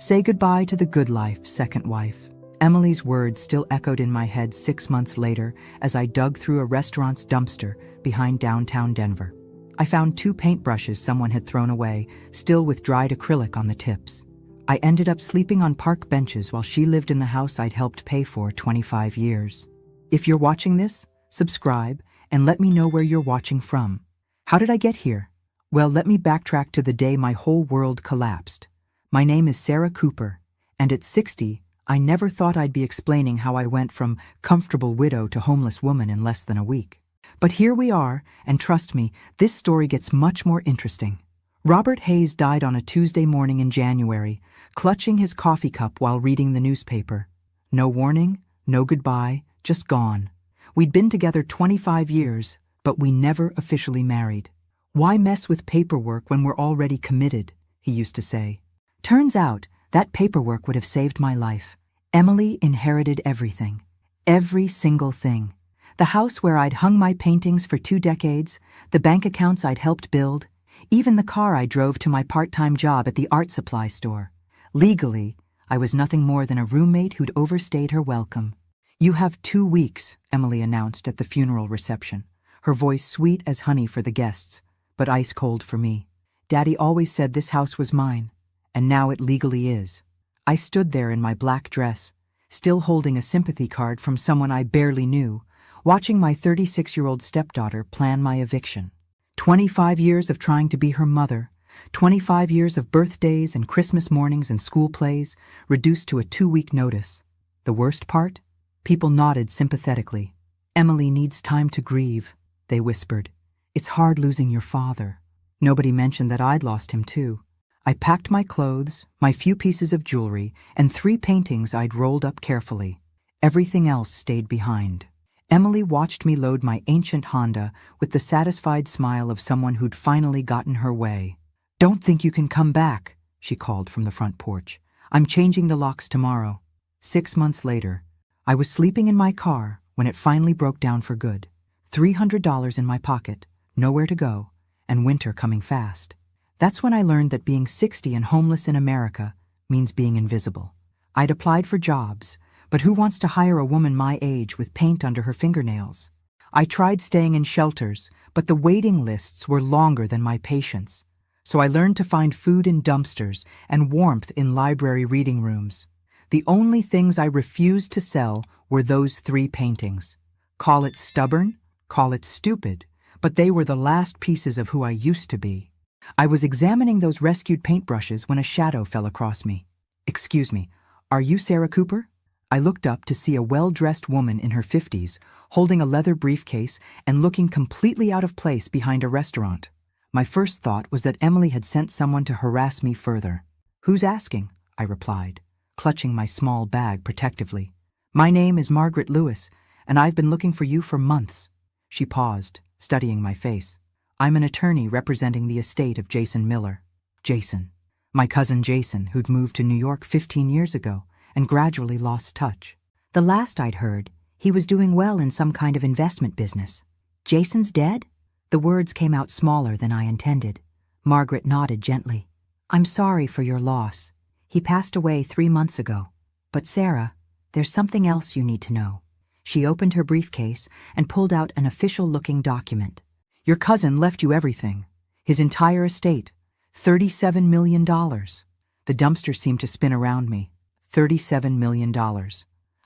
Say goodbye to the good life, second wife. Emily's words still echoed in my head 6 months later as I dug through a restaurant's dumpster behind downtown Denver. I found 2 paintbrushes someone had thrown away, still with dried acrylic on the tips. I ended up sleeping on park benches while she lived in the house I'd helped pay for 25 years. If you're watching this, subscribe and let me know where you're watching from. How did I get here? Well, let me backtrack to the day my whole world collapsed. My name is Sarah Cooper, and at 60, I never thought I'd be explaining how I went from comfortable widow to homeless woman in less than a week. But here we are, and trust me, this story gets much more interesting. Robert Hayes died on a Tuesday morning in January, clutching his coffee cup while reading the newspaper. No warning, no goodbye, just gone. We'd been together 25 years, but we never officially married. Why mess with paperwork when we're already committed, he used to say. Turns out, that paperwork would have saved my life. Emily inherited everything. Every single thing. The house where I'd hung my paintings for 2 decades, the bank accounts I'd helped build, even the car I drove to my part-time job at the art supply store. Legally, I was nothing more than a roommate who'd overstayed her welcome. You have 2 weeks, Emily announced at the funeral reception, her voice sweet as honey for the guests, but ice cold for me. Daddy always said this house was mine, and now it legally is. I stood there in my black dress, still holding a sympathy card from someone I barely knew, watching my 36-year-old stepdaughter plan my eviction. 25 years of trying to be her mother, 25 years of birthdays and Christmas mornings and school plays, reduced to a 2-week notice. The worst part? People nodded sympathetically. Emily needs time to grieve, they whispered. It's hard losing your father. Nobody mentioned that I'd lost him too. I packed my clothes, my few pieces of jewelry, and 3 paintings I'd rolled up carefully. Everything else stayed behind. Emily watched me load my ancient Honda with the satisfied smile of someone who'd finally gotten her way. Don't think you can come back, she called from the front porch. I'm changing the locks tomorrow. 6 months later, I was sleeping in my car when it finally broke down for good. $300 in my pocket, nowhere to go, and winter coming fast. That's when I learned that being 60 and homeless in America means being invisible. I'd applied for jobs, but who wants to hire a woman my age with paint under her fingernails? I tried staying in shelters, but the waiting lists were longer than my patience. So I learned to find food in dumpsters and warmth in library reading rooms. The only things I refused to sell were those 3 paintings. Call it stubborn, call it stupid, but they were the last pieces of who I used to be. I was examining those rescued paintbrushes when a shadow fell across me. Excuse me, are you Sarah Cooper? I looked up to see a well-dressed woman in her 50s, holding a leather briefcase and looking completely out of place behind a restaurant. My first thought was that Emily had sent someone to harass me further. Who's asking? I replied, clutching my small bag protectively. My name is Margaret Lewis, and I've been looking for you for months. She paused, studying my face. I'm an attorney representing the estate of Jason Miller. Jason. My cousin Jason, who'd moved to New York 15 years ago and gradually lost touch. The last I'd heard, he was doing well in some kind of investment business. Jason's dead? The words came out smaller than I intended. Margaret nodded gently. I'm sorry for your loss. He passed away 3 months ago. But Sarah, there's something else you need to know. She opened her briefcase and pulled out an official-looking document. Your cousin left you everything. His entire estate. $37 million. The dumpster seemed to spin around me. $37 million.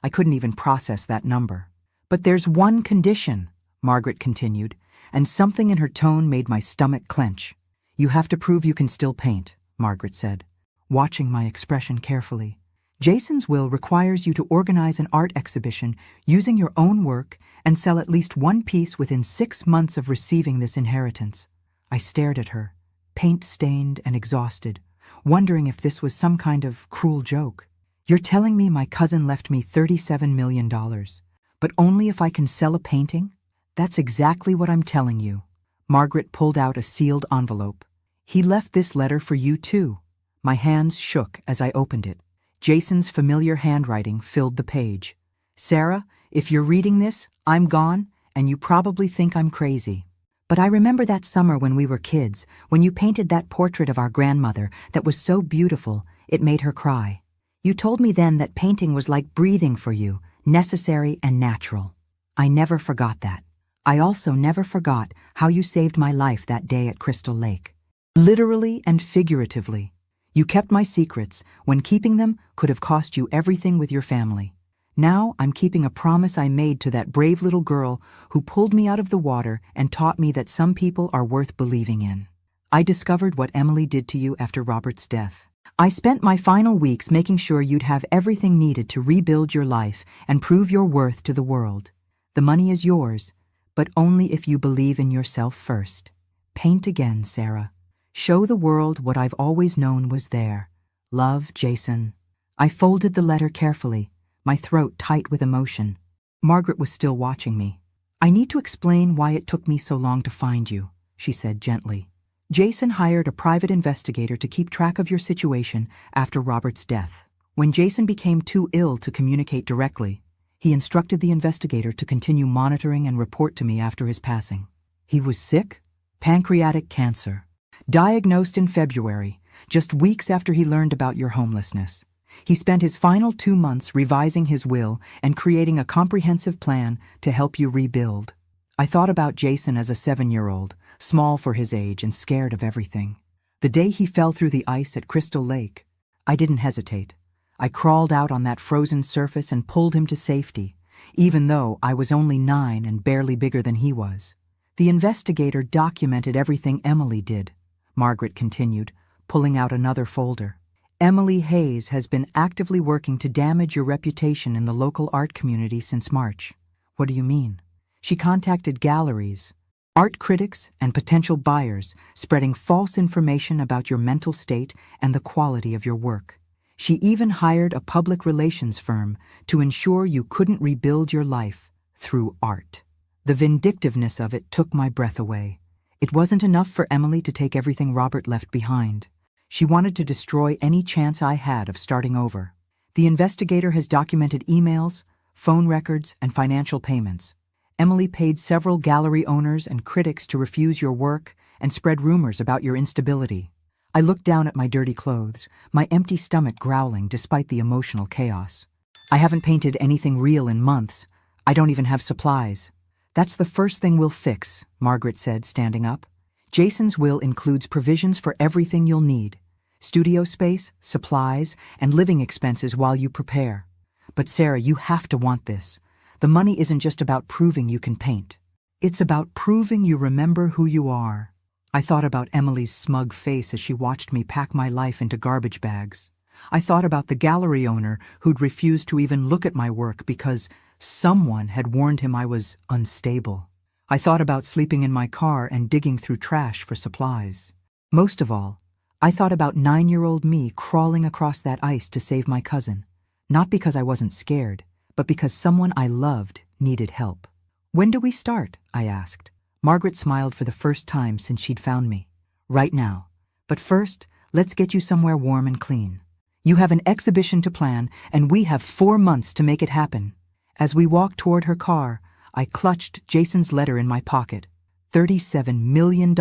I couldn't even process that number. But there's one condition, Margaret continued, and something in her tone made my stomach clench. You have to prove you can still paint, Margaret said, watching my expression carefully. Jason's will requires you to organize an art exhibition using your own work and sell at least 1 piece within 6 months of receiving this inheritance. I stared at her, paint-stained and exhausted, wondering if this was some kind of cruel joke. You're telling me my cousin left me $37 million, but only if I can sell a painting? That's exactly what I'm telling you. Margaret pulled out a sealed envelope. He left this letter for you too. My hands shook as I opened it. Jason's familiar handwriting filled the page. Sarah, if you're reading this, I'm gone, and you probably think I'm crazy. But I remember that summer when we were kids, when you painted that portrait of our grandmother that was so beautiful, It made her cry. "You told me then that painting was like breathing for you, necessary and natural. I never forgot that. I also never forgot how you saved my life that day at Crystal Lake. Literally and figuratively. You kept my secrets when keeping them could have cost you everything with your family. Now I'm keeping a promise I made to that brave little girl who pulled me out of the water and taught me that some people are worth believing in. I discovered what Emily did to you after Robert's death. I spent my final weeks making sure you'd have everything needed to rebuild your life and prove your worth to the world. The money is yours, but only if you believe in yourself first. Paint again, Sarah. Show the world what I've always known was there. Love, Jason." I folded the letter carefully, my throat tight with emotion. Margaret was still watching me. "I need to explain why it took me so long to find you," she said gently. "Jason hired a private investigator to keep track of your situation after Robert's death. When Jason became too ill to communicate directly, he instructed the investigator to continue monitoring and report to me after his passing. He was sick? Pancreatic cancer. Diagnosed in February, just weeks after he learned about your homelessness. He spent his final 2 months revising his will and creating a comprehensive plan to help you rebuild. I thought about Jason as a 7-year-old, small for his age and scared of everything. The day he fell through the ice at Crystal Lake, I didn't hesitate. I crawled out on that frozen surface and pulled him to safety, even though I was only 9 and barely bigger than he was. The investigator documented everything Emily did," Margaret continued, pulling out another folder. "Emily Hayes has been actively working to damage your reputation in the local art community since March." "What do you mean?" "She contacted galleries, art critics, and potential buyers, spreading false information about your mental state and the quality of your work. She even hired a public relations firm to ensure you couldn't rebuild your life through art." The vindictiveness of it took my breath away. It wasn't enough for Emily to take everything Robert left behind. She wanted to destroy any chance I had of starting over. "The investigator has documented emails, phone records, and financial payments. Emily paid several gallery owners and critics to refuse your work and spread rumors about your instability." I looked down at my dirty clothes, my empty stomach growling despite the emotional chaos. "I haven't painted anything real in months. I don't even have supplies." "That's the first thing we'll fix," Margaret said, standing up. "Jason's will includes provisions for everything you'll need. Studio space, supplies, and living expenses while you prepare. But Sarah, you have to want this. The money isn't just about proving you can paint. It's about proving you remember who you are." I thought about Emily's smug face as she watched me pack my life into garbage bags. I thought about the gallery owner who'd refused to even look at my work because someone had warned him I was unstable. I thought about sleeping in my car and digging through trash for supplies. Most of all, I thought about 9-year-old me crawling across that ice to save my cousin, not because I wasn't scared, but because someone I loved needed help. "When do we start?" I asked. Margaret smiled for the first time since she'd found me. "Right now. But first, let's get you somewhere warm and clean. You have an exhibition to plan, and we have 4 months to make it happen." As we walked toward her car, I clutched Jason's letter in my pocket. $37 million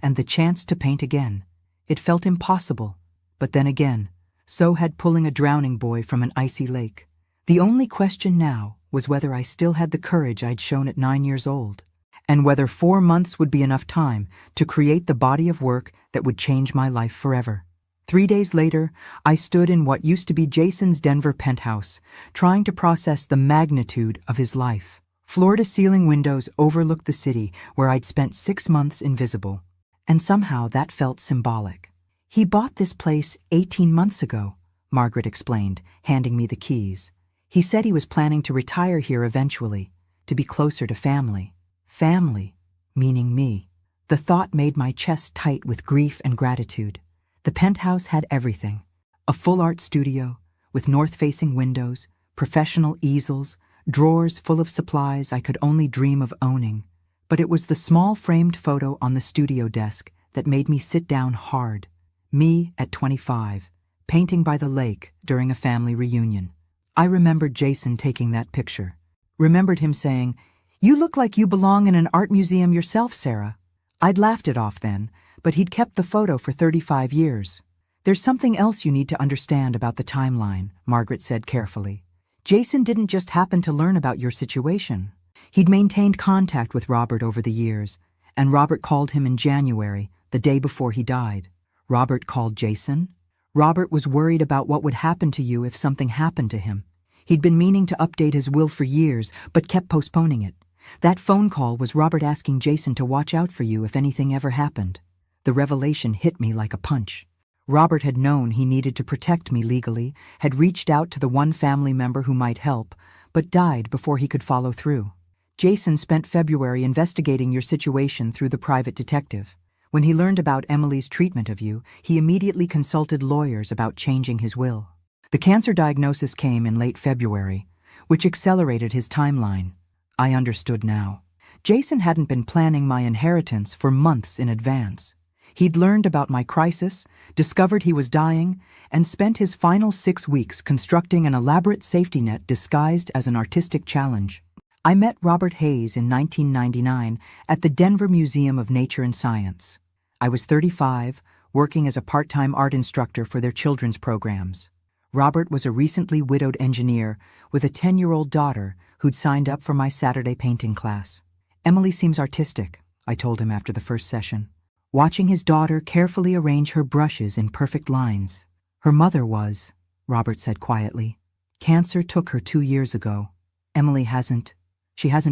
and the chance to paint again. It felt impossible, but then again, so had pulling a drowning boy from an icy lake. The only question now was whether I still had the courage I'd shown at 9 years old, and whether 4 months would be enough time to create the body of work that would change my life forever. 3 days later, I stood in what used to be Jason's Denver penthouse, trying to process the magnitude of his life. Floor-to-ceiling windows overlooked the city where I'd spent 6 months invisible. And somehow that felt symbolic. "He bought this place 18 months ago," Margaret explained, handing me the keys. "He said he was planning to retire here eventually, to be closer to family." Family, meaning me. The thought made my chest tight with grief and gratitude. The penthouse had everything. A full art studio, with north-facing windows, professional easels, drawers full of supplies I could only dream of owning. But it was the small framed photo on the studio desk that made me sit down hard. Me at 25, painting by the lake during a family reunion. I remembered Jason taking that picture. Remembered him saying, "You look like you belong in an art museum yourself, Sarah." I'd laughed it off then, but he'd kept the photo for 35 years. There's something else you need to understand about the timeline, Margaret said carefully. Jason didn't just happen to learn about your situation. He'd maintained contact with Robert over the years, and Robert called him in January, the day before he died. Robert called Jason? Robert was worried about what would happen to you if something happened to him. He'd been meaning to update his will for years, but kept postponing it. That phone call was Robert asking Jason to watch out for you if anything ever happened. The revelation hit me like a punch. Robert had known he needed to protect me legally, had reached out to the one family member who might help, but died before he could follow through. Jason spent February investigating your situation through the private detective. When he learned about Emily's treatment of you, he immediately consulted lawyers about changing his will. The cancer diagnosis came in late February, which accelerated his timeline. I understood now. Jason hadn't been planning my inheritance for months in advance. He'd learned about my crisis, discovered he was dying, and spent his final 6 weeks constructing an elaborate safety net disguised as an artistic challenge. I met Robert Hayes in 1999 at the Denver Museum of Nature and Science. I was 35, working as a part-time art instructor for their children's programs. Robert was a recently widowed engineer with a 10-year-old daughter who'd signed up for my Saturday painting class. Emily seems artistic, I told him after the first session. Watching his daughter carefully arrange her brushes in perfect lines. Her mother was, Robert said quietly. Cancer took her 2 years ago. Emily hasn't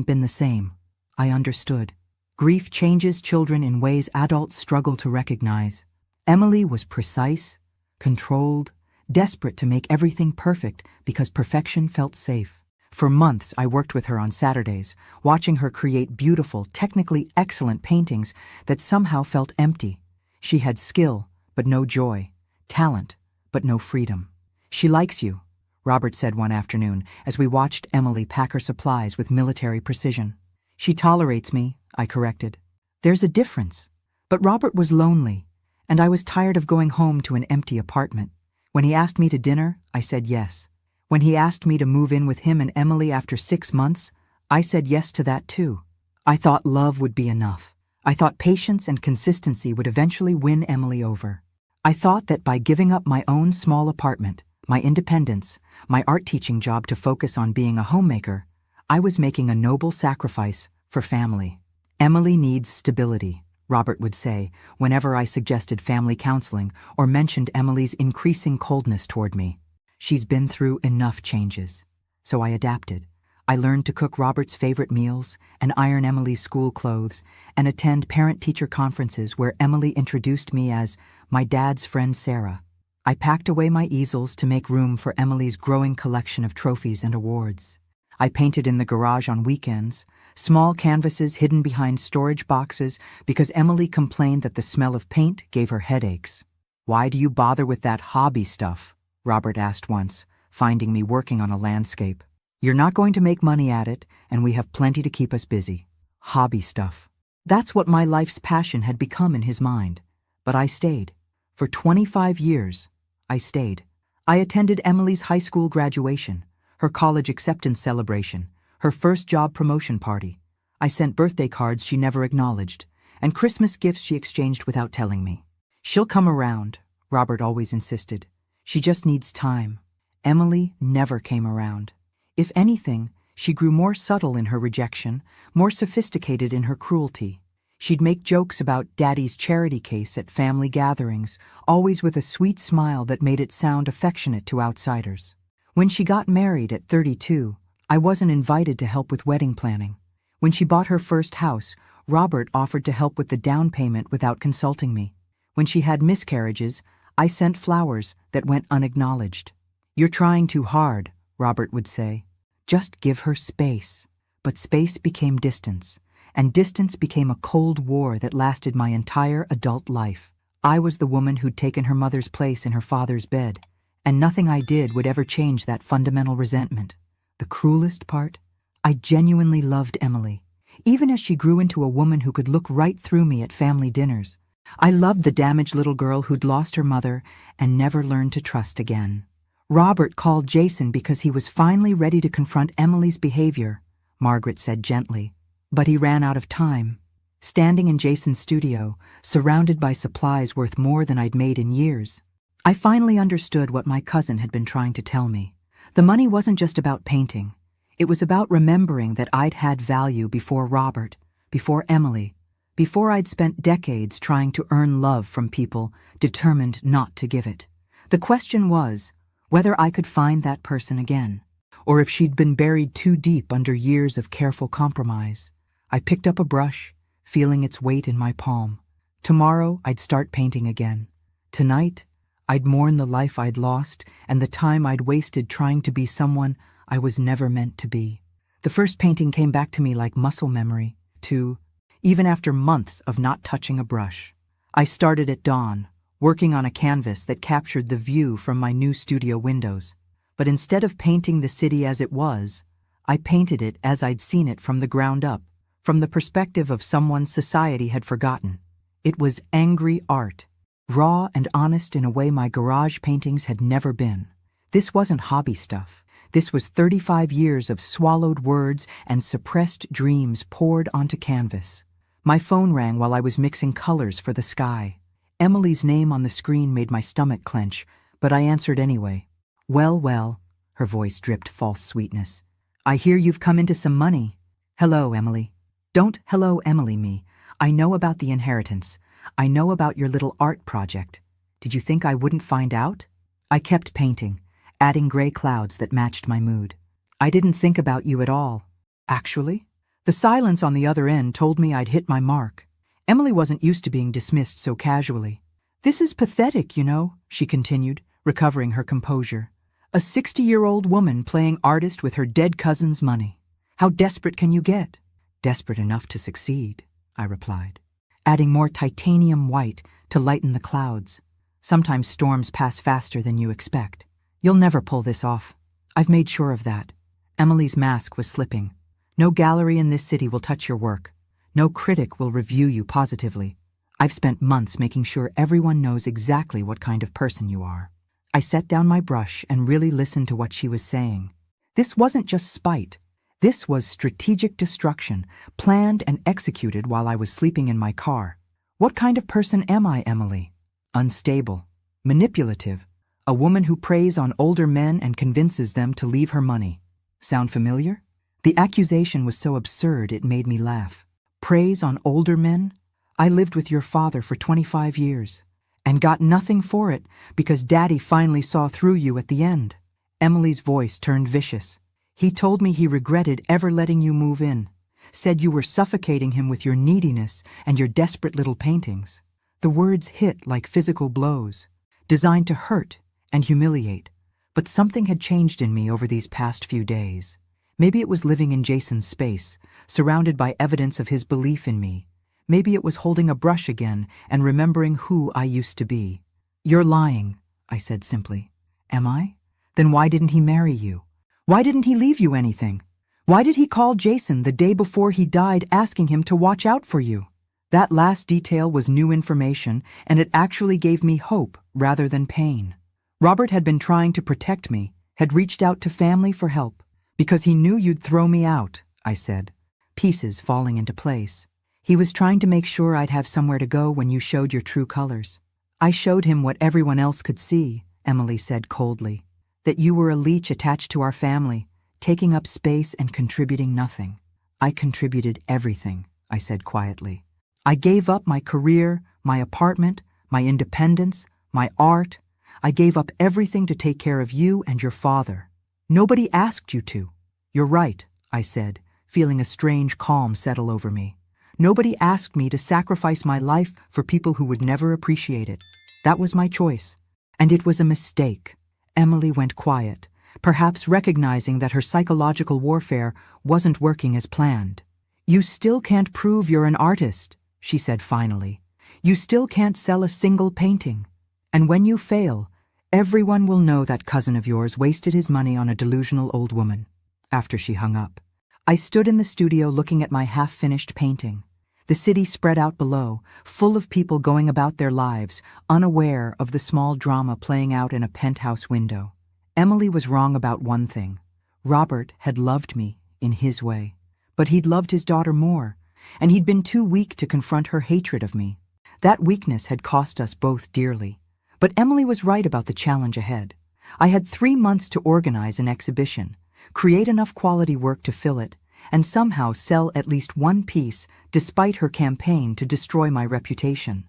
been the same. I understood. Grief changes children in ways adults struggle to recognize. Emily was precise, controlled, desperate to make everything perfect because perfection felt safe. For months, I worked with her on Saturdays, watching her create beautiful, technically excellent paintings that somehow felt empty. She had skill, but no joy, talent, but no freedom. She likes you, Robert said one afternoon as we watched Emily pack her supplies with military precision. She tolerates me, I corrected. There's a difference. But Robert was lonely, and I was tired of going home to an empty apartment. When he asked me to dinner, I said yes. When he asked me to move in with him and Emily after 6 months, I said yes to that too. I thought love would be enough. I thought patience and consistency would eventually win Emily over. I thought that by giving up my own small apartment, my independence, my art teaching job to focus on being a homemaker, I was making a noble sacrifice for family. Emily needs stability, Robert would say whenever I suggested family counseling or mentioned Emily's increasing coldness toward me. She's been through enough changes. So I adapted. I learned to cook Robert's favorite meals and iron Emily's school clothes and attend parent-teacher conferences where Emily introduced me as my dad's friend Sarah. I packed away my easels to make room for Emily's growing collection of trophies and awards. I painted in the garage on weekends, small canvases hidden behind storage boxes because Emily complained that the smell of paint gave her headaches. "Why do you bother with that hobby stuff?" Robert asked once, finding me working on a landscape. "You're not going to make money at it, and we have plenty to keep us busy." Hobby stuff. That's what my life's passion had become in his mind. But I stayed. For 25 years, I stayed. I attended Emily's high school graduation, her college acceptance celebration, her first job promotion party. I sent birthday cards she never acknowledged, and Christmas gifts she exchanged without telling me. "She'll come around," Robert always insisted. "She just needs time." Emily never came around. If anything, she grew more subtle in her rejection, more sophisticated in her cruelty. She'd make jokes about Daddy's charity case at family gatherings, always with a sweet smile that made it sound affectionate to outsiders. When she got married at 32, I wasn't invited to help with wedding planning. When she bought her first house, Robert offered to help with the down payment without consulting me. When she had miscarriages, I sent flowers that went unacknowledged. "You're trying too hard," Robert would say. "Just give her space." But space became distance, and distance became a cold war that lasted my entire adult life. I was the woman who'd taken her mother's place in her father's bed, and nothing I did would ever change that fundamental resentment. The cruelest part? I genuinely loved Emily, even as she grew into a woman who could look right through me at family dinners. I loved the damaged little girl who'd lost her mother and never learned to trust again. Robert called Jason because he was finally ready to confront Emily's behavior, Margaret said gently. But he ran out of time. Standing in Jason's studio, surrounded by supplies worth more than I'd made in years, I finally understood what my cousin had been trying to tell me. The money wasn't just about painting. It was about remembering that I'd had value before Robert, before Emily, before I'd spent decades trying to earn love from people determined not to give it. The question was whether I could find that person again, or if she'd been buried too deep under years of careful compromise. I picked up a brush, feeling its weight in my palm. Tomorrow, I'd start painting again. Tonight, I'd mourn the life I'd lost and the time I'd wasted trying to be someone I was never meant to be. The first painting came back to me like muscle memory, too, even after months of not touching a brush. I started at dawn, working on a canvas that captured the view from my new studio windows. But instead of painting the city as it was, I painted it as I'd seen it from the ground up, from the perspective of someone society had forgotten. It was angry art, raw and honest in a way my garage paintings had never been. This wasn't hobby stuff. This was 35 years of swallowed words and suppressed dreams poured onto canvas. My phone rang while I was mixing colors for the sky. Emily's name on the screen made my stomach clench, but I answered anyway. Well, her voice dripped false sweetness. I hear you've come into some money. Hello, Emily. Don't hello Emily me. I know about the inheritance. I know about your little art project. Did you think I wouldn't find out? I kept painting, adding gray clouds that matched my mood. I didn't think about you at all. Actually? The silence on the other end told me I'd hit my mark. Emily wasn't used to being dismissed so casually. This is pathetic, you know, she continued, recovering her composure. A 60-year-old woman playing artist with her dead cousin's money. How desperate can you get? Desperate enough to succeed, I replied, adding more titanium white to lighten the clouds. Sometimes storms pass faster than you expect. You'll never pull this off. I've made sure of that. Emily's mask was slipping. No gallery in this city will touch your work. No critic will review you positively. I've spent months making sure everyone knows exactly what kind of person you are. I set down my brush and really listened to what she was saying. This wasn't just spite. This was strategic destruction, planned and executed while I was sleeping in my car. What kind of person am I, Emily? Unstable, manipulative, a woman who preys on older men and convinces them to leave her money. Sound familiar? The accusation was so absurd it made me laugh. Preys on older men? I lived with your father for 25 years and got nothing for it because Daddy finally saw through you at the end. Emily's voice turned vicious. He told me he regretted ever letting you move in, said you were suffocating him with your neediness and your desperate little paintings. The words hit like physical blows, designed to hurt and humiliate. But something had changed in me over these past few days. Maybe it was living in Jason's space, surrounded by evidence of his belief in me. Maybe it was holding a brush again and remembering who I used to be. You're lying, I said simply. Am I? Then why didn't he marry you? Why didn't he leave you anything? Why did he call Jason the day before he died asking him to watch out for you? That last detail was new information, and it actually gave me hope rather than pain. Robert had been trying to protect me, had reached out to family for help. Because he knew you'd throw me out, I said, pieces falling into place. He was trying to make sure I'd have somewhere to go when you showed your true colors. I showed him what everyone else could see, Emily said coldly. That you were a leech attached to our family, taking up space and contributing nothing. I contributed everything, I said quietly. I gave up my career, my apartment, my independence, my art. I gave up everything to take care of you and your father. Nobody asked you to. You're right, I said, feeling a strange calm settle over me. Nobody asked me to sacrifice my life for people who would never appreciate it. That was my choice. And it was a mistake. Emily went quiet, perhaps recognizing that her psychological warfare wasn't working as planned. You still can't prove you're an artist, she said finally. You still can't sell a single painting. And when you fail, everyone will know that cousin of yours wasted his money on a delusional old woman. After she hung up, I stood in the studio looking at my half-finished painting. The city spread out below, full of people going about their lives, unaware of the small drama playing out in a penthouse window. Emily was wrong about one thing. Robert had loved me in his way, but he'd loved his daughter more, and he'd been too weak to confront her hatred of me. That weakness had cost us both dearly. But Emily was right about the challenge ahead. I had 3 months to organize an exhibition, create enough quality work to fill it, and somehow sell at least one piece despite her campaign to destroy my reputation.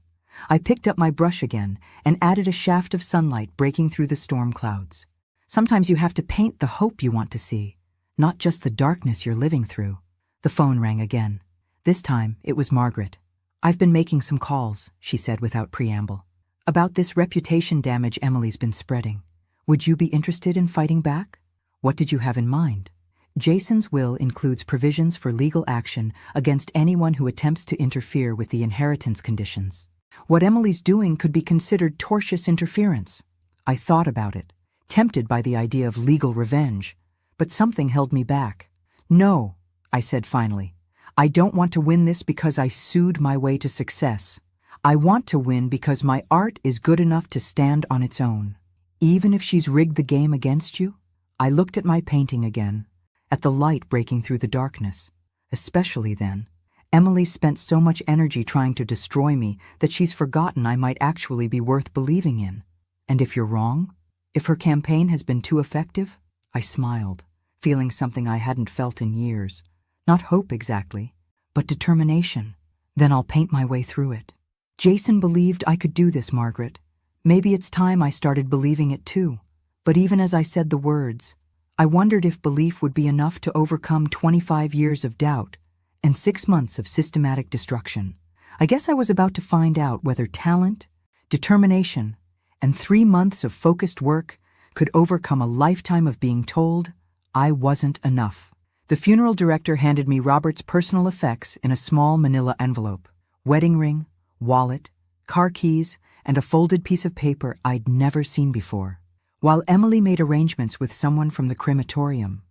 I picked up my brush again and added a shaft of sunlight breaking through the storm clouds. Sometimes you have to paint the hope you want to see, not just the darkness you're living through. The phone rang again. This time, it was Margaret. "I've been making some calls," she said without preamble, "about this reputation damage Emily's been spreading. Would you be interested in fighting back?" "What did you have in mind?" "Jason's will includes provisions for legal action against anyone who attempts to interfere with the inheritance conditions. What Emily's doing could be considered tortious interference." I thought about it, tempted by the idea of legal revenge, but something held me back. "No," I said finally. "I don't want to win this because I sued my way to success. I want to win because my art is good enough to stand on its own. Even if she's rigged the game against you?" I looked at my painting again, at the light breaking through the darkness. Especially then. Emily spent so much energy trying to destroy me that she's forgotten I might actually be worth believing in. And if you're wrong? If her campaign has been too effective? I smiled, feeling something I hadn't felt in years. Not hope exactly, but determination. Then I'll paint my way through it. Jason believed I could do this, Margaret. Maybe it's time I started believing it too. But even as I said the words, I wondered if belief would be enough to overcome 25 years of doubt and 6 months of systematic destruction. I guess I was about to find out whether talent, determination, and 3 months of focused work could overcome a lifetime of being told I wasn't enough. The funeral director handed me Robert's personal effects in a small manila envelope. Wedding ring, wallet, car keys, and a folded piece of paper I'd never seen before. While Emily made arrangements with someone from the crematorium,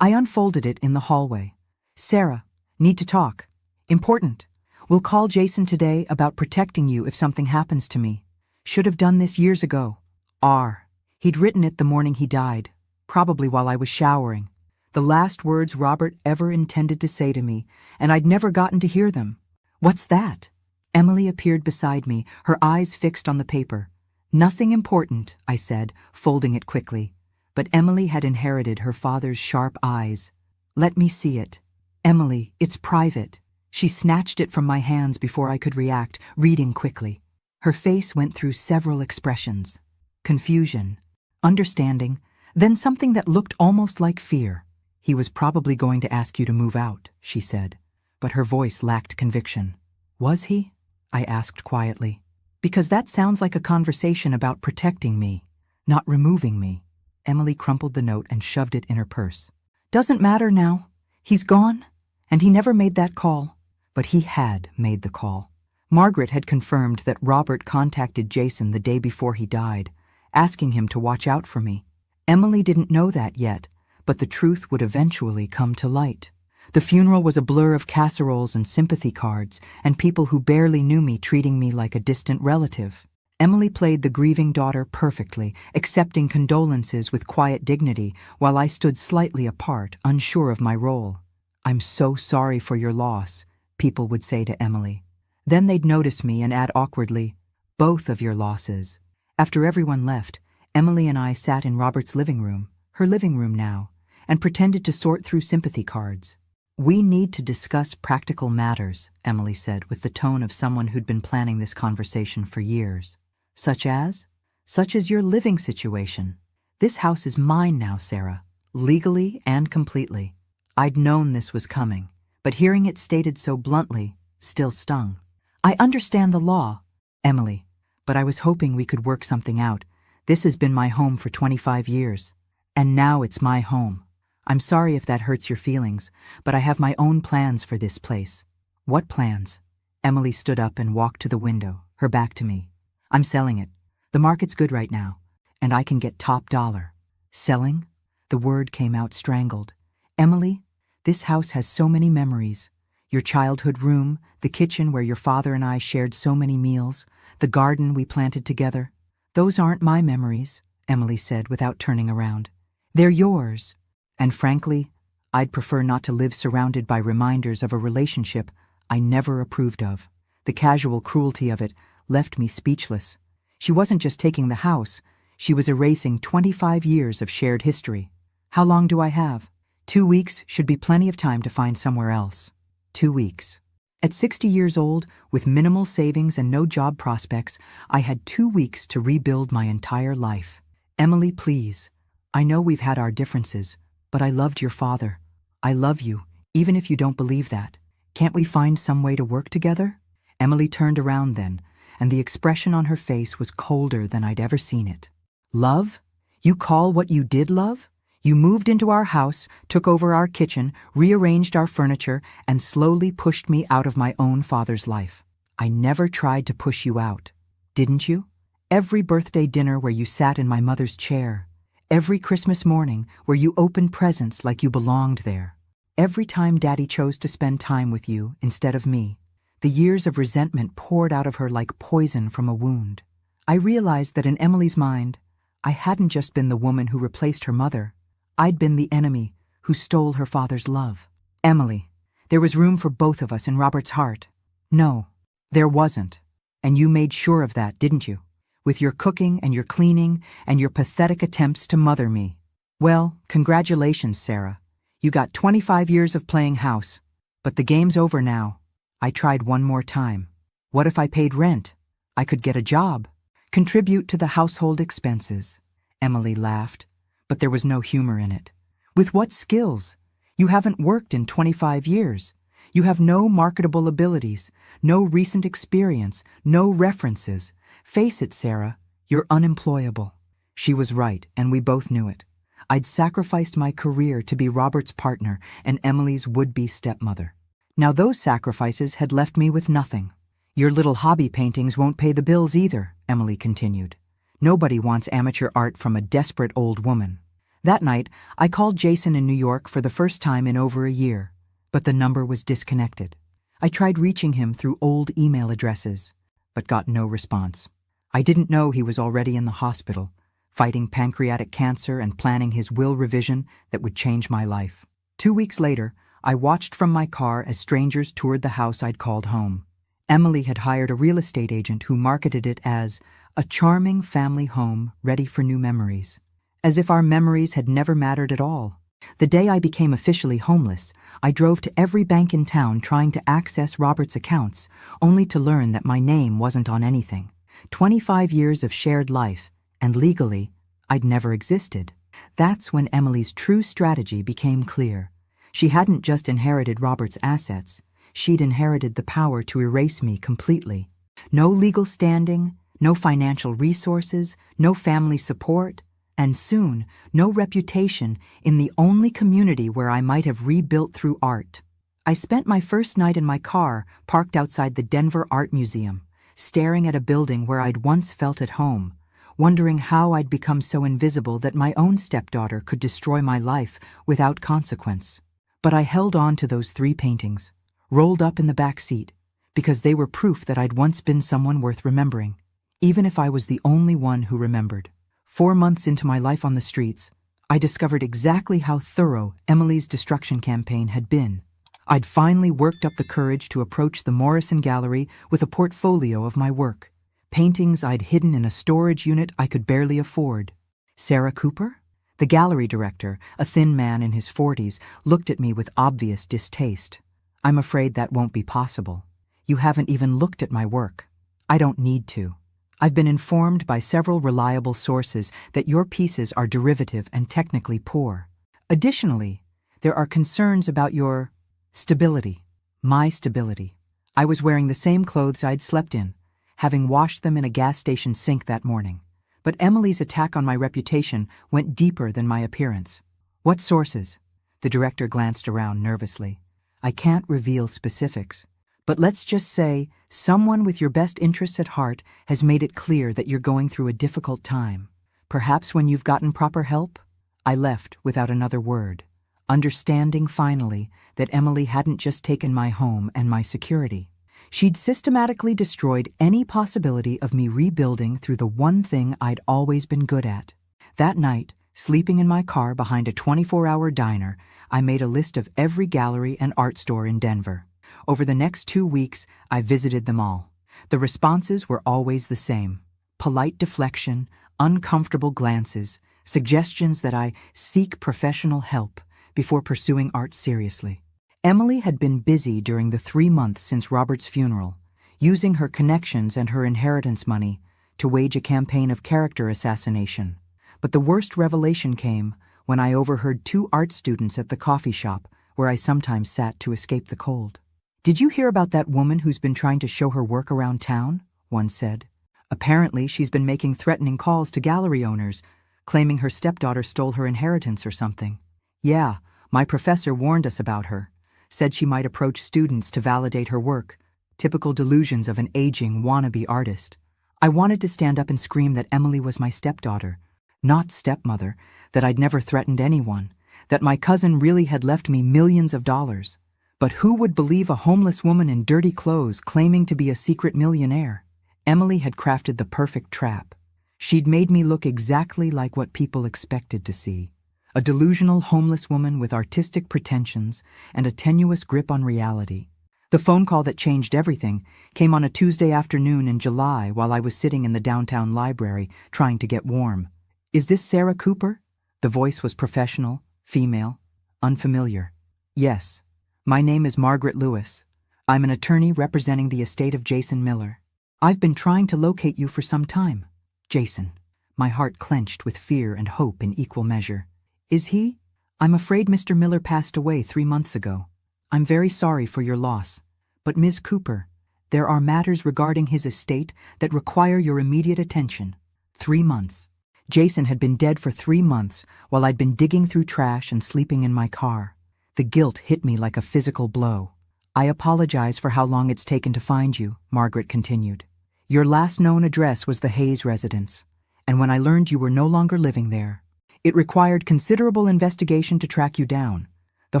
I unfolded it in the hallway. "Sarah, need to talk. Important. We'll call Jason today about protecting you if something happens to me. Should have done this years ago. R." He'd written it the morning he died, probably while I was showering. The last words Robert ever intended to say to me, and I'd never gotten to hear them. "What's that?" Emily appeared beside me, her eyes fixed on the paper. "Nothing important," I said, folding it quickly. But Emily had inherited her father's sharp eyes. "Let me see it." "Emily, it's private." She snatched it from my hands before I could react, reading quickly. Her face went through several expressions. Confusion, understanding, then something that looked almost like fear. "He was probably going to ask you to move out," she said, but her voice lacked conviction. "Was he?" I asked quietly. "Because that sounds like a conversation about protecting me, not removing me." Emily crumpled the note and shoved it in her purse. "Doesn't matter now. He's gone, and he never made that call." But he had made the call. Margaret had confirmed that Robert contacted Jason the day before he died, asking him to watch out for me. Emily didn't know that yet, but the truth would eventually come to light. The funeral was a blur of casseroles and sympathy cards, and people who barely knew me treating me like a distant relative. Emily played the grieving daughter perfectly, accepting condolences with quiet dignity, while I stood slightly apart, unsure of my role. "I'm so sorry for your loss," people would say to Emily. Then they'd notice me and add awkwardly, "Both of your losses." After everyone left, Emily and I sat in Robert's living room, her living room now, and pretended to sort through sympathy cards. "We need to discuss practical matters," Emily said with the tone of someone who'd been planning this conversation for years. "Such as? Such as your living situation. This house is mine now, Sarah, legally and completely." I'd known this was coming, but hearing it stated so bluntly still stung. "I understand the law, Emily, but I was hoping we could work something out. This has been my home for 25 years, and now it's my home. I'm sorry if that hurts your feelings, but I have my own plans for this place." "What plans?" Emily stood up and walked to the window, her back to me. "I'm selling it. The market's good right now, and I can get top dollar." "Selling?" The word came out strangled. "Emily, this house has so many memories. Your childhood room, the kitchen where your father and I shared so many meals, the garden we planted together. Those aren't my memories," Emily said without turning around. "They're yours. And frankly, I'd prefer not to live surrounded by reminders of a relationship I never approved of. The casual cruelty of it left me speechless. She wasn't just taking the house, she was erasing 25 years of shared history. How long do I have? 2 weeks should be plenty of time to find somewhere else. 2 weeks. At 60 years old, with minimal savings and no job prospects, I had 2 weeks to rebuild my entire life. Emily, please. I know we've had our differences, but I loved your father. I love you, even if you don't believe that. Can't we find some way to work together? Emily turned around then, and the expression on her face was colder than I'd ever seen it. Love? You call what you did love? You moved into our house, took over our kitchen, rearranged our furniture, and slowly pushed me out of my own father's life. I never tried to push you out. Didn't you? Every birthday dinner where you sat in my mother's chair. Every Christmas morning where you opened presents like you belonged there. Every time Daddy chose to spend time with you instead of me. The years of resentment poured out of her like poison from a wound. I realized that in Emily's mind, I hadn't just been the woman who replaced her mother. I'd been the enemy who stole her father's love. Emily, there was room for both of us in Robert's heart. No, there wasn't. And you made sure of that, didn't you? With your cooking and your cleaning and your pathetic attempts to mother me. Well, congratulations, Sarah. You got 25 years of playing house. But the game's over now. I tried one more time. What if I paid rent? I could get a job. Contribute to the household expenses. Emily laughed. But there was no humor in it. With what skills? You haven't worked in 25 years. You have no marketable abilities, no recent experience, no references. Face it, Sarah, you're unemployable. She was right, and we both knew it. I'd sacrificed my career to be Robert's partner and Emily's would-be stepmother. Now those sacrifices had left me with nothing. Your little hobby paintings won't pay the bills either, Emily continued. Nobody wants amateur art from a desperate old woman. That night, I called Jason in New York for the first time in over a year, but the number was disconnected. I tried reaching him through old email addresses, but got no response. I didn't know he was already in the hospital, fighting pancreatic cancer and planning his will revision that would change my life. 2 weeks later, I watched from my car as strangers toured the house I'd called home. Emily had hired a real estate agent who marketed it as a charming family home ready for new memories, as if our memories had never mattered at all. The day I became officially homeless, I drove to every bank in town trying to access Robert's accounts, only to learn that my name wasn't on anything. 25 years of shared life, and legally, I'd never existed. That's when Emily's true strategy became clear. She hadn't just inherited Robert's assets, she'd inherited the power to erase me completely. No legal standing, no financial resources, no family support, and soon, no reputation in the only community where I might have rebuilt through art. I spent my first night in my car, parked outside the Denver Art Museum, staring at a building where I'd once felt at home, wondering how I'd become so invisible that my own stepdaughter could destroy my life without consequence. But I held on to those 3 paintings, rolled up in the back seat, because they were proof that I'd once been someone worth remembering, even if I was the only one who remembered. 4 months into my life on the streets, I discovered exactly how thorough Emily's destruction campaign had been. I'd finally worked up the courage to approach the Morrison Gallery with a portfolio of my work, paintings I'd hidden in a storage unit I could barely afford. Sarah Cooper? The gallery director, a thin man in his 40s, looked at me with obvious distaste. I'm afraid that won't be possible. You haven't even looked at my work. I don't need to. I've been informed by several reliable sources that your pieces are derivative and technically poor. Additionally, there are concerns about your stability. My stability. I was wearing the same clothes I'd slept in, having washed them in a gas station sink that morning. But Emily's attack on my reputation went deeper than my appearance. What sources? The director glanced around nervously. I can't reveal specifics, but let's just say someone with your best interests at heart has made it clear that you're going through a difficult time. Perhaps when you've gotten proper help? I left without another word, understanding finally that Emily hadn't just taken my home and my security. She'd systematically destroyed any possibility of me rebuilding through the one thing I'd always been good at. That night, sleeping in my car behind a 24-hour diner, I made a list of every gallery and art store in Denver. Over the next 2 weeks, I visited them all. The responses were always the same. polite deflection, uncomfortable glances, suggestions that I seek professional help before pursuing art seriously. Emily had been busy during the 3 months since Robert's funeral, using her connections and her inheritance money to wage a campaign of character assassination. But the worst revelation came when I overheard 2 art students at the coffee shop where I sometimes sat to escape the cold. "Did you hear about that woman who's been trying to show her work around town?" one said. "Apparently she's been making threatening calls to gallery owners, claiming her stepdaughter stole her inheritance or something. Yeah, my professor warned us about her, said she might approach students to validate her work, typical delusions of an aging wannabe artist. I wanted to stand up and scream that Emily was my stepdaughter, not stepmother, that I'd never threatened anyone, that my cousin really had left me millions of dollars. But who would believe a homeless woman in dirty clothes claiming to be a secret millionaire? Emily had crafted the perfect trap. She'd made me look exactly like what people expected to see. A delusional homeless woman with artistic pretensions and a tenuous grip on reality. The phone call that changed everything came on a Tuesday afternoon in July while I was sitting in the downtown library trying to get warm. "Is this Sarah Cooper?" The voice was professional, female, unfamiliar. "Yes. My name is Margaret Lewis. I'm an attorney representing the estate of Jason Miller. I've been trying to locate you for some time." Jason. My heart clenched with fear and hope in equal measure. "Is he? I'm afraid Mr. Miller passed away 3 months ago. I'm very sorry for your loss. But Ms. Cooper, there are matters regarding his estate that require your immediate attention." 3 months. Jason had been dead for 3 months while I'd been digging through trash and sleeping in my car. The guilt hit me like a physical blow. "I apologize for how long it's taken to find you," Margaret continued. "Your last known address was the Hayes residence, and when I learned you were no longer living there, it required considerable investigation to track you down. The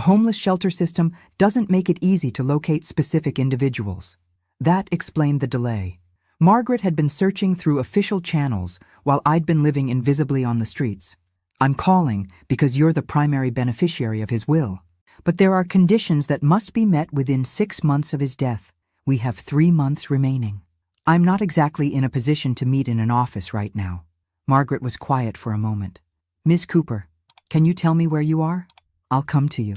homeless shelter system doesn't make it easy to locate specific individuals. That explained the delay. Margaret had been searching through official channels while I'd been living invisibly on the streets. I'm calling because you're the primary beneficiary of his will. But there are conditions that must be met within 6 months of his death. We have 3 months remaining. I'm not exactly in a position to meet in an office right now." Margaret was quiet for a moment. "Ms. Cooper, can you tell me where you are? I'll come to you."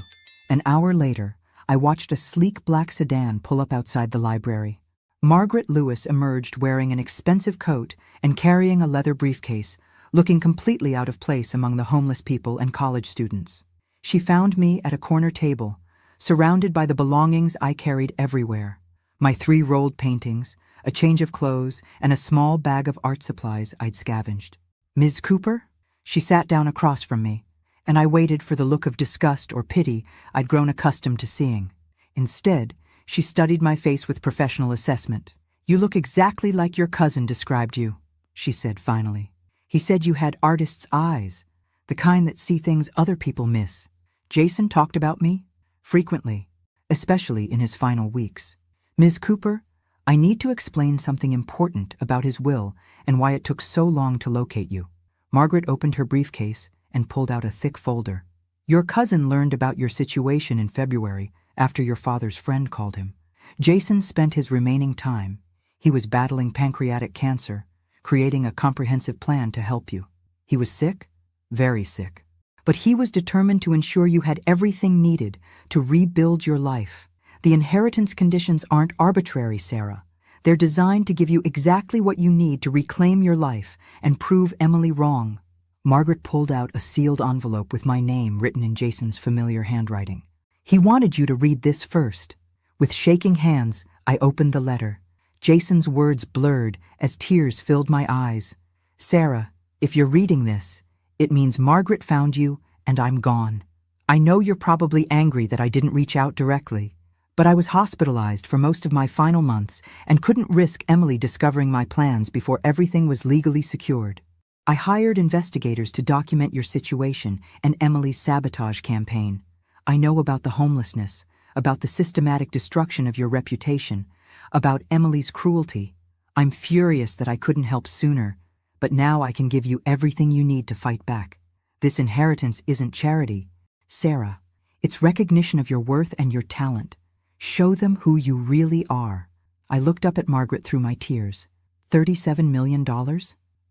An hour later, I watched a sleek black sedan pull up outside the library. Margaret Lewis emerged wearing an expensive coat and carrying a leather briefcase, looking completely out of place among the homeless people and college students. She found me at a corner table, surrounded by the belongings I carried everywhere. My 3 rolled paintings, a change of clothes, and a small bag of art supplies I'd scavenged. "Ms. Cooper?" She sat down across from me, and I waited for the look of disgust or pity I'd grown accustomed to seeing. Instead, she studied my face with professional assessment. "You look exactly like your cousin described you," she said finally. "He said you had artist's eyes, the kind that see things other people miss." Jason talked about me frequently, especially in his final weeks. "Ms. Cooper, I need to explain something important about his will and why it took so long to locate you." Margaret opened her briefcase and pulled out a thick folder. "Your cousin learned about your situation in February after your father's friend called him. Jason spent his remaining time. He was battling pancreatic cancer, creating a comprehensive plan to help you. He was sick, very sick. But he was determined to ensure you had everything needed to rebuild your life. The inheritance conditions aren't arbitrary, Sarah. They're designed to give you exactly what you need to reclaim your life and prove Emily wrong." Margaret pulled out a sealed envelope with my name written in Jason's familiar handwriting. "He wanted you to read this first." With shaking hands, I opened the letter. Jason's words blurred as tears filled my eyes. "Sarah, if you're reading this, it means Margaret found you and I'm gone. I know you're probably angry that I didn't reach out directly, but I was hospitalized for most of my final months and couldn't risk Emily discovering my plans before everything was legally secured. I hired investigators to document your situation and Emily's sabotage campaign. I know about the homelessness, about the systematic destruction of your reputation, about Emily's cruelty. I'm furious that I couldn't help sooner, but now I can give you everything you need to fight back. This inheritance isn't charity, Sarah. It's recognition of your worth and your talent. Show them who you really are." I looked up at Margaret through my tears. $37 million?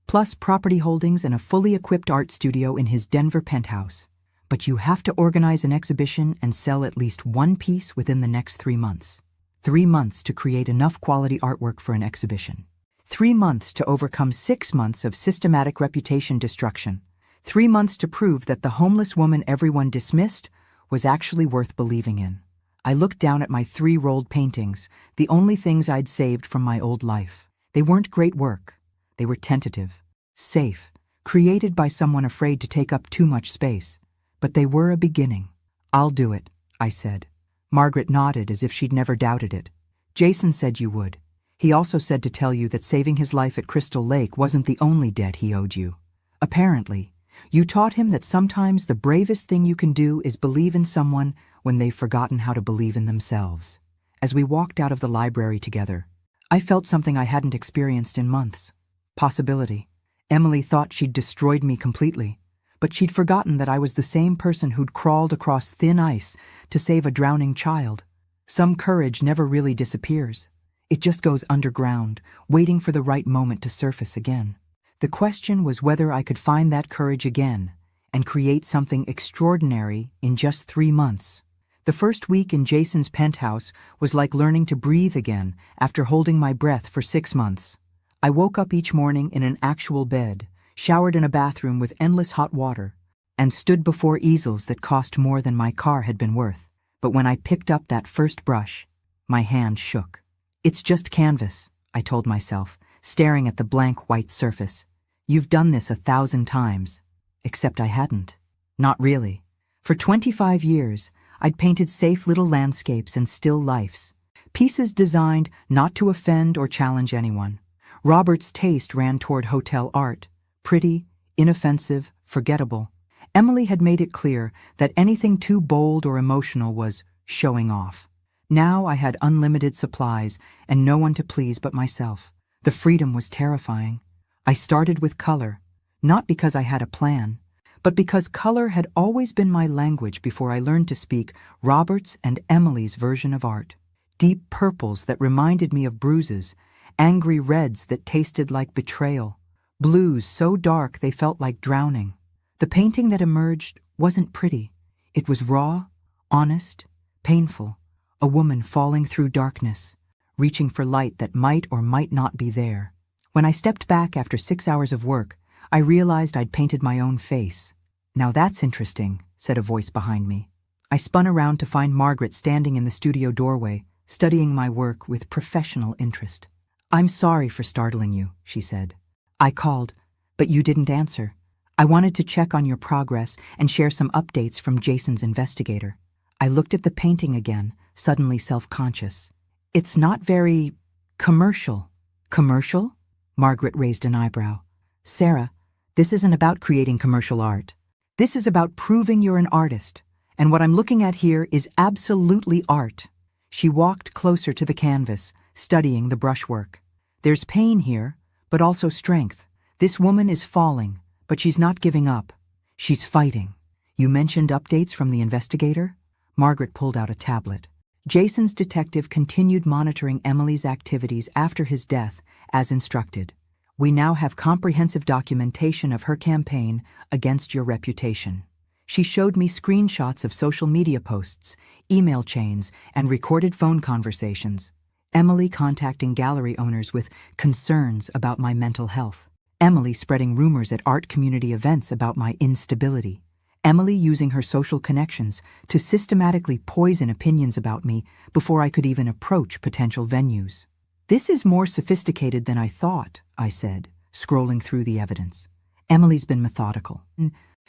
Plus property holdings and a fully equipped art studio in his Denver penthouse. But you have to organize an exhibition and sell at least one piece within the next 3 months. 3 months to create enough quality artwork for an exhibition. 3 months to overcome 6 months of systematic reputation destruction. 3 months to prove that the homeless woman everyone dismissed was actually worth believing in. I looked down at my 3 rolled paintings, the only things I'd saved from my old life. They weren't great work. They were tentative, safe, created by someone afraid to take up too much space. But they were a beginning. "I'll do it," I said. Margaret nodded as if she'd never doubted it. "Jason said you would. He also said to tell you that saving his life at Crystal Lake wasn't the only debt he owed you. Apparently, you taught him that sometimes the bravest thing you can do is believe in someone when they've forgotten how to believe in themselves." As we walked out of the library together, I felt something I hadn't experienced in months. Possibility. Emily thought she'd destroyed me completely, but she'd forgotten that I was the same person who'd crawled across thin ice to save a drowning child. Some courage never really disappears. It just goes underground, waiting for the right moment to surface again. The question was whether I could find that courage again and create something extraordinary in just 3 months. The first week in Jason's penthouse was like learning to breathe again after holding my breath for 6 months. I woke up each morning in an actual bed, showered in a bathroom with endless hot water, and stood before easels that cost more than my car had been worth. But when I picked up that first brush, my hand shook. "It's just canvas," I told myself, staring at the blank white surface. "You've done this 1,000 times." Except I hadn't. Not really. For 25 years, I'd painted safe little landscapes and still lifes, pieces designed not to offend or challenge anyone. Robert's taste ran toward hotel art, pretty, inoffensive, forgettable. Emily had made it clear that anything too bold or emotional was showing off. Now I had unlimited supplies and no one to please but myself. The freedom was terrifying. I started with color, not because I had a plan, but because color had always been my language before I learned to speak Robert's and Emily's version of art. Deep purples that reminded me of bruises, angry reds that tasted like betrayal, blues so dark they felt like drowning. The painting that emerged wasn't pretty. It was raw, honest, painful, a woman falling through darkness, reaching for light that might or might not be there. When I stepped back after 6 hours of work, I realized I'd painted my own face. "Now that's interesting," said a voice behind me. I spun around to find Margaret standing in the studio doorway, studying my work with professional interest. "I'm sorry for startling you," she said. "I called, but you didn't answer. I wanted to check on your progress and share some updates from Jason's investigator." I looked at the painting again, suddenly self-conscious. "It's not very commercial." "Commercial?" Margaret raised an eyebrow. "Sarah, this isn't about creating commercial art. This is about proving you're an artist, and what I'm looking at here is absolutely art." She walked closer to the canvas, studying the brushwork. "There's pain here, but also strength. This woman is falling, but she's not giving up. She's fighting." "You mentioned updates from the investigator?" Margaret pulled out a tablet. Jason's detective continued monitoring Emily's activities after his death, as instructed. "We now have comprehensive documentation of her campaign against your reputation." She showed me screenshots of social media posts, email chains, and recorded phone conversations. Emily contacting gallery owners with concerns about my mental health. Emily spreading rumors at art community events about my instability. Emily using her social connections to systematically poison opinions about me before I could even approach potential venues. "This is more sophisticated than I thought," I said, scrolling through the evidence. Emily's been methodical.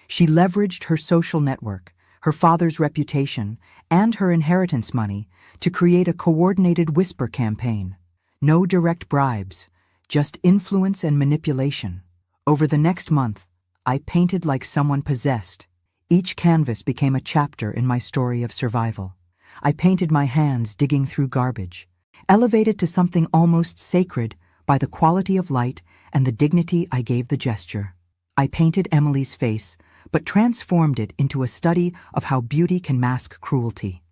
She leveraged her social network, her father's reputation, and her inheritance money to create a coordinated whisper campaign. No direct bribes, just influence and manipulation. Over the next month, I painted like someone possessed. Each canvas became a chapter in my story of survival. I painted my hands digging through garbage, elevated to something almost sacred by the quality of light and the dignity I gave the gesture. I painted Emily's face, but transformed it into a study of how beauty can mask cruelty.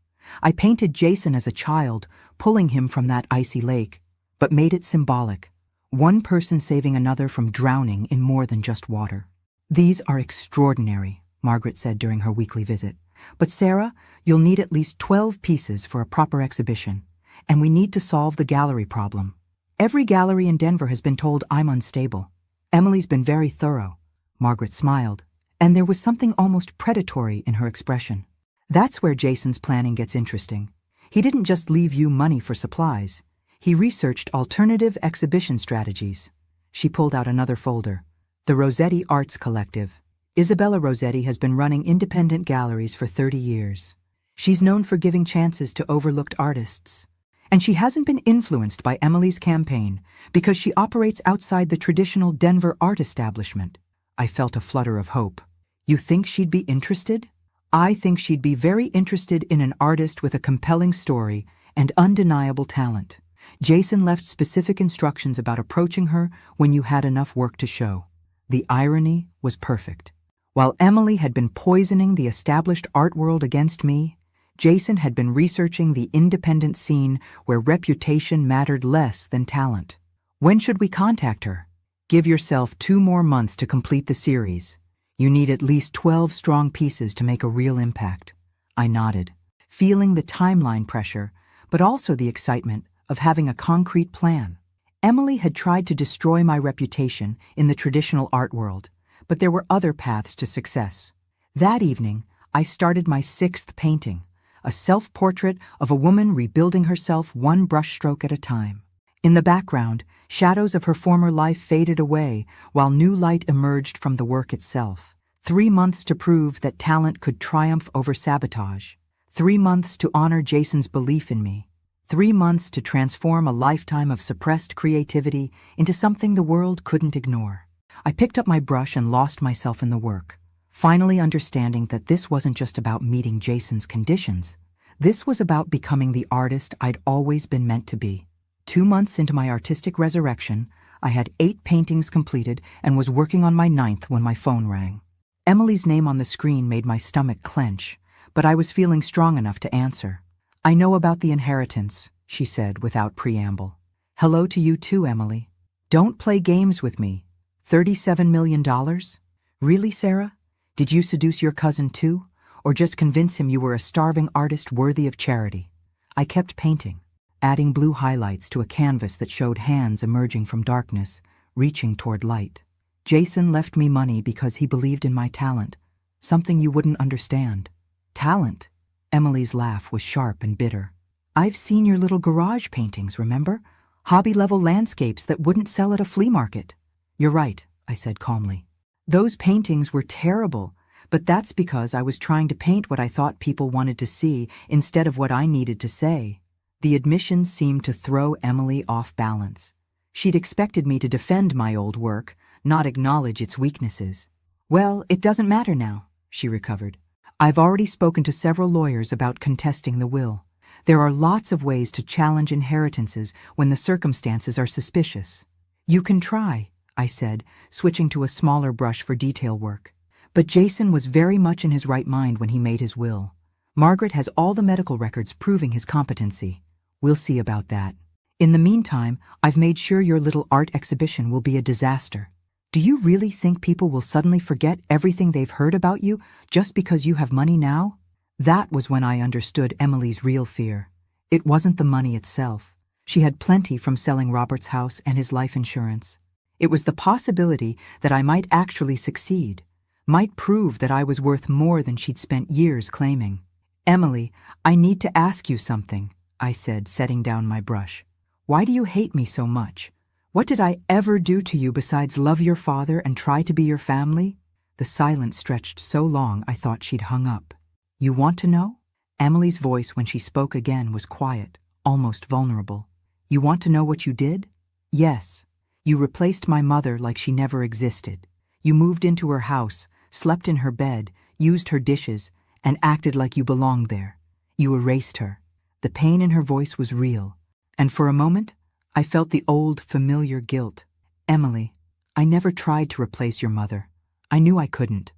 I painted Jason as a child, pulling him from that icy lake, but made it symbolic, one person saving another from drowning in more than just water. These are extraordinary, Margaret said during her weekly visit. But Sarah, you'll need at least 12 pieces for a proper exhibition, and we need to solve the gallery problem. Every gallery in Denver has been told I'm unstable. Emily's been very thorough. Margaret smiled, and there was something almost predatory in her expression. That's where Jason's planning gets interesting. He didn't just leave you money for supplies. He researched alternative exhibition strategies. She pulled out another folder. The Rossetti Arts Collective. Isabella Rossetti has been running independent galleries for 30 years. She's known for giving chances to overlooked artists. And she hasn't been influenced by Emily's campaign because she operates outside the traditional Denver art establishment. I felt a flutter of hope. You think she'd be interested? I think she'd be very interested in an artist with a compelling story and undeniable talent. Jason left specific instructions about approaching her when you had enough work to show. The irony was perfect. While Emily had been poisoning the established art world against me, Jason had been researching the independent scene where reputation mattered less than talent. When should we contact her? Give yourself 2 more months to complete the series. You need at least 12 strong pieces to make a real impact. I nodded, feeling the timeline pressure, but also the excitement of having a concrete plan. Emily had tried to destroy my reputation in the traditional art world, but there were other paths to success. That evening, I started my 6th painting, a self-portrait of a woman rebuilding herself one brushstroke at a time. In the background, shadows of her former life faded away while new light emerged from the work itself. 3 months to prove that talent could triumph over sabotage. 3 months to honor Jason's belief in me. 3 months to transform a lifetime of suppressed creativity into something the world couldn't ignore. I picked up my brush and lost myself in the work, finally understanding that this wasn't just about meeting Jason's conditions. This was about becoming the artist I'd always been meant to be. 2 months into my artistic resurrection, I had 8 paintings completed and was working on my 9th when my phone rang. Emily's name on the screen made my stomach clench, but I was feeling strong enough to answer. I know about the inheritance, she said without preamble. Hello to you too, Emily. Don't play games with me. $37 million? Really, Sarah? Did you seduce your cousin too? Or just convince him you were a starving artist worthy of charity? I kept painting, adding blue highlights to a canvas that showed hands emerging from darkness, reaching toward light. Jason left me money because he believed in my talent, something you wouldn't understand. Talent? Emily's laugh was sharp and bitter. I've seen your little garage paintings, remember? Hobby-level landscapes that wouldn't sell at a flea market. You're right, I said calmly. Those paintings were terrible, but that's because I was trying to paint what I thought people wanted to see instead of what I needed to say. The admission seemed to throw Emily off balance. She'd expected me to defend my old work, not acknowledge its weaknesses. Well, it doesn't matter now, she recovered. I've already spoken to several lawyers about contesting the will. There are lots of ways to challenge inheritances when the circumstances are suspicious. You can try, I said, switching to a smaller brush for detail work. But Jason was very much in his right mind when he made his will. Margaret has all the medical records proving his competency. We'll see about that. In the meantime, I've made sure your little art exhibition will be a disaster. Do you really think people will suddenly forget everything they've heard about you just because you have money now? That was when I understood Emily's real fear. It wasn't the money itself. She had plenty from selling Robert's house and his life insurance. It was the possibility that I might actually succeed, might prove that I was worth more than she'd spent years claiming. Emily, I need to ask you something, I said, setting down my brush. Why do you hate me so much? What did I ever do to you besides love your father and try to be your family? The silence stretched so long I thought she'd hung up. You want to know? Emily's voice when she spoke again was quiet, almost vulnerable. You want to know what you did? Yes. You replaced my mother like she never existed. You moved into her house, slept in her bed, used her dishes, and acted like you belonged there. You erased her. The pain in her voice was real, and for a moment, I felt the old, familiar guilt. Emily, I never tried to replace your mother. I knew I couldn't.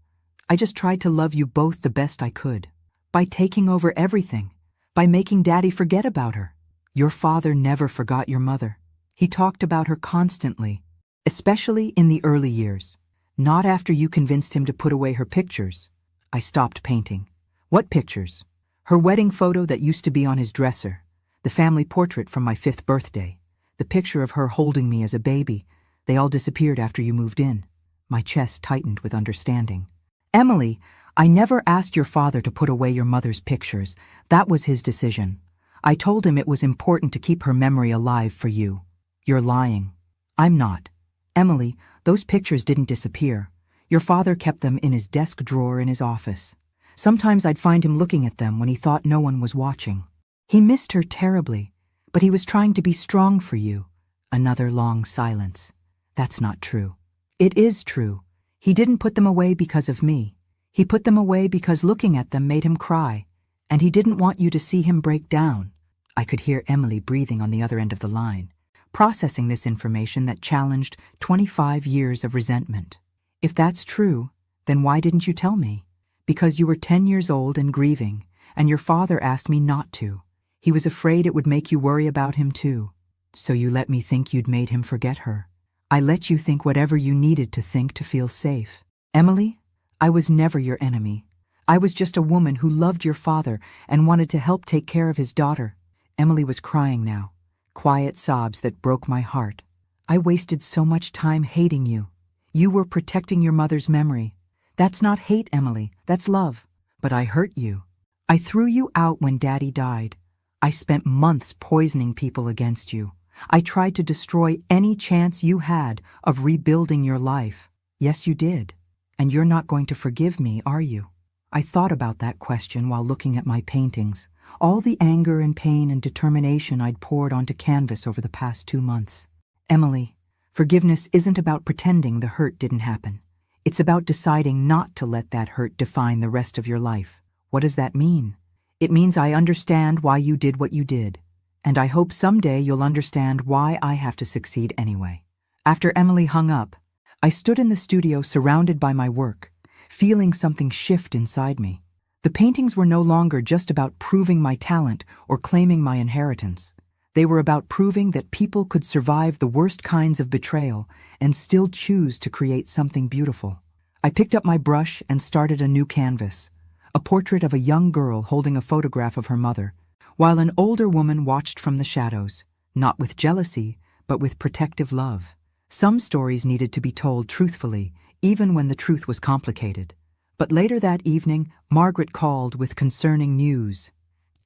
I just tried to love you both the best I could. By taking over everything. By making Daddy forget about her. Your father never forgot your mother. He talked about her constantly, especially in the early years. Not after you convinced him to put away her pictures. I stopped painting. What pictures? Her wedding photo that used to be on his dresser, the family portrait from my 5th birthday, the picture of her holding me as a baby. They all disappeared after you moved in. My chest tightened with understanding. Emily, I never asked your father to put away your mother's pictures. That was his decision. I told him it was important to keep her memory alive for you. You're lying. I'm not. Emily, those pictures didn't disappear. Your father kept them in his desk drawer in his office. Sometimes I'd find him looking at them when he thought no one was watching. He missed her terribly, but he was trying to be strong for you. Another long silence. That's not true. It is true. He didn't put them away because of me. He put them away because looking at them made him cry, and he didn't want you to see him break down. I could hear Emily breathing on the other end of the line, processing this information that challenged 25 years of resentment. If that's true, then why didn't you tell me? Because you were 10 years old and grieving, and your father asked me not to. He was afraid it would make you worry about him too. So you let me think you'd made him forget her. I let you think whatever you needed to think to feel safe. Emily, I was never your enemy. I was just a woman who loved your father and wanted to help take care of his daughter. Emily was crying now, quiet sobs that broke my heart. I wasted so much time hating you. You were protecting your mother's memory. That's not hate, Emily, that's love. But I hurt you. I threw you out when Daddy died. I spent months poisoning people against you. I tried to destroy any chance you had of rebuilding your life. Yes, you did. And you're not going to forgive me, are you? I thought about that question while looking at my paintings, all the anger and pain and determination I'd poured onto canvas over the past 2 months. Emily, forgiveness isn't about pretending the hurt didn't happen. It's about deciding not to let that hurt define the rest of your life. What does that mean? It means I understand why you did what you did. And I hope someday you'll understand why I have to succeed anyway. After Emily hung up, I stood in the studio surrounded by my work, feeling something shift inside me. The paintings were no longer just about proving my talent or claiming my inheritance. They were about proving that people could survive the worst kinds of betrayal and still choose to create something beautiful. I picked up my brush and started a new canvas, a portrait of a young girl holding a photograph of her mother, while an older woman watched from the shadows, not with jealousy, but with protective love. Some stories needed to be told truthfully, even when the truth was complicated. But later that evening, Margaret called with concerning news.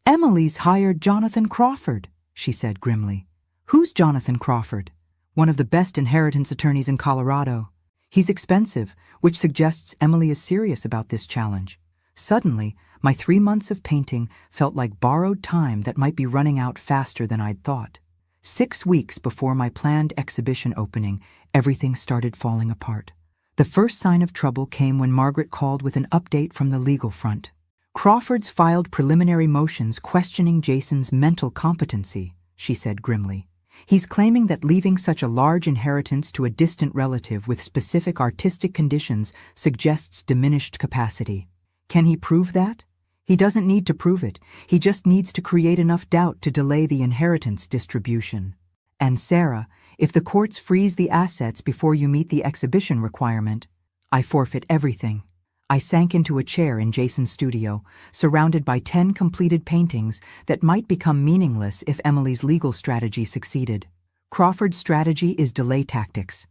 "Emily's hired Jonathan Crawford," she said grimly. "Who's Jonathan Crawford?" "One of the best inheritance attorneys in Colorado. He's expensive, which suggests Emily is serious about this challenge." Suddenly, my 3 months of painting felt like borrowed time that might be running out faster than I'd thought. 6 weeks before my planned exhibition opening, everything started falling apart. The first sign of trouble came when Margaret called with an update from the legal front. "Crawford's filed preliminary motions questioning Jason's mental competency," she said grimly. "He's claiming that leaving such a large inheritance to a distant relative with specific artistic conditions suggests diminished capacity. Can he prove that? He doesn't need to prove it. He just needs to create enough doubt to delay the inheritance distribution. And Sarah, if the courts freeze the assets before you meet the exhibition requirement, I forfeit everything." I sank into a chair in Jason's studio, surrounded by 10 completed paintings that might become meaningless if Emily's legal strategy succeeded. Crawford's strategy is delay tactics.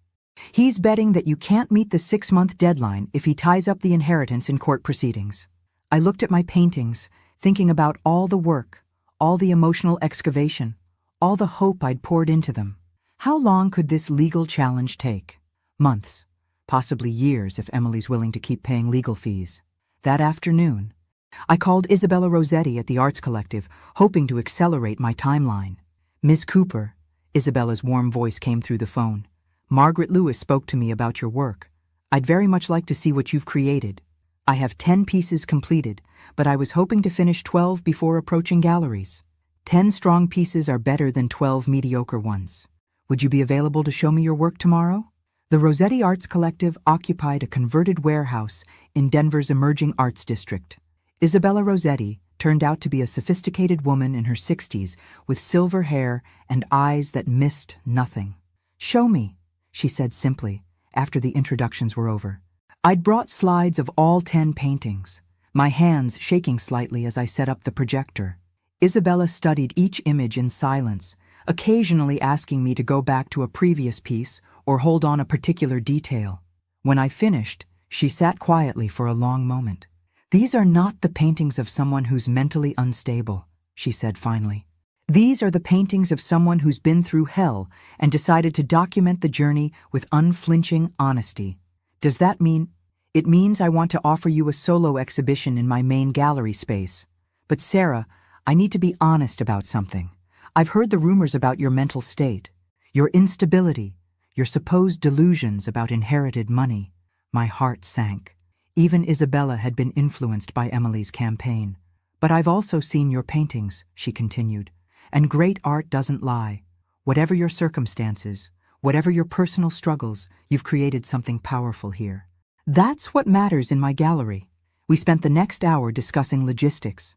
He's betting that you can't meet the 6-month deadline if he ties up the inheritance in court proceedings. I looked at my paintings, thinking about all the work, all the emotional excavation, all the hope I'd poured into them. How long could this legal challenge take? Months, possibly years if Emily's willing to keep paying legal fees. That afternoon, I called Isabella Rossetti at the Arts Collective, hoping to accelerate my timeline. "Ms. Cooper," Isabella's warm voice came through the phone. "Margaret Lewis spoke to me about your work. I'd very much like to see what you've created. I have 10 pieces completed, but I was hoping to finish 12 before approaching galleries. 10 strong pieces are better than 12 mediocre ones. Would you be available to show me your work tomorrow?" The Rossetti Arts Collective occupied a converted warehouse in Denver's emerging arts district. Isabella Rossetti, turned out to be a sophisticated woman in her 60s with silver hair and eyes that missed nothing. "Show me," she said simply, after the introductions were over. I'd brought slides of all 10 paintings, my hands shaking slightly as I set up the projector. Isabella studied each image in silence, occasionally asking me to go back to a previous piece or hold on a particular detail. When I finished, she sat quietly for a long moment. "These are not the paintings of someone who's mentally unstable," she said finally. "These are the paintings of someone who's been through hell and decided to document the journey with unflinching honesty. Does that mean? It means I want to offer you a solo exhibition in my main gallery space. But Sarah, I need to be honest about something. I've heard the rumors about your mental state, your instability, your supposed delusions about inherited money." My heart sank. Even Isabella had been influenced by Emily's campaign. "But I've also seen your paintings," she continued, "and great art doesn't lie. Whatever your circumstances, whatever your personal struggles, you've created something powerful here. That's what matters in my gallery." We spent the next hour discussing logistics.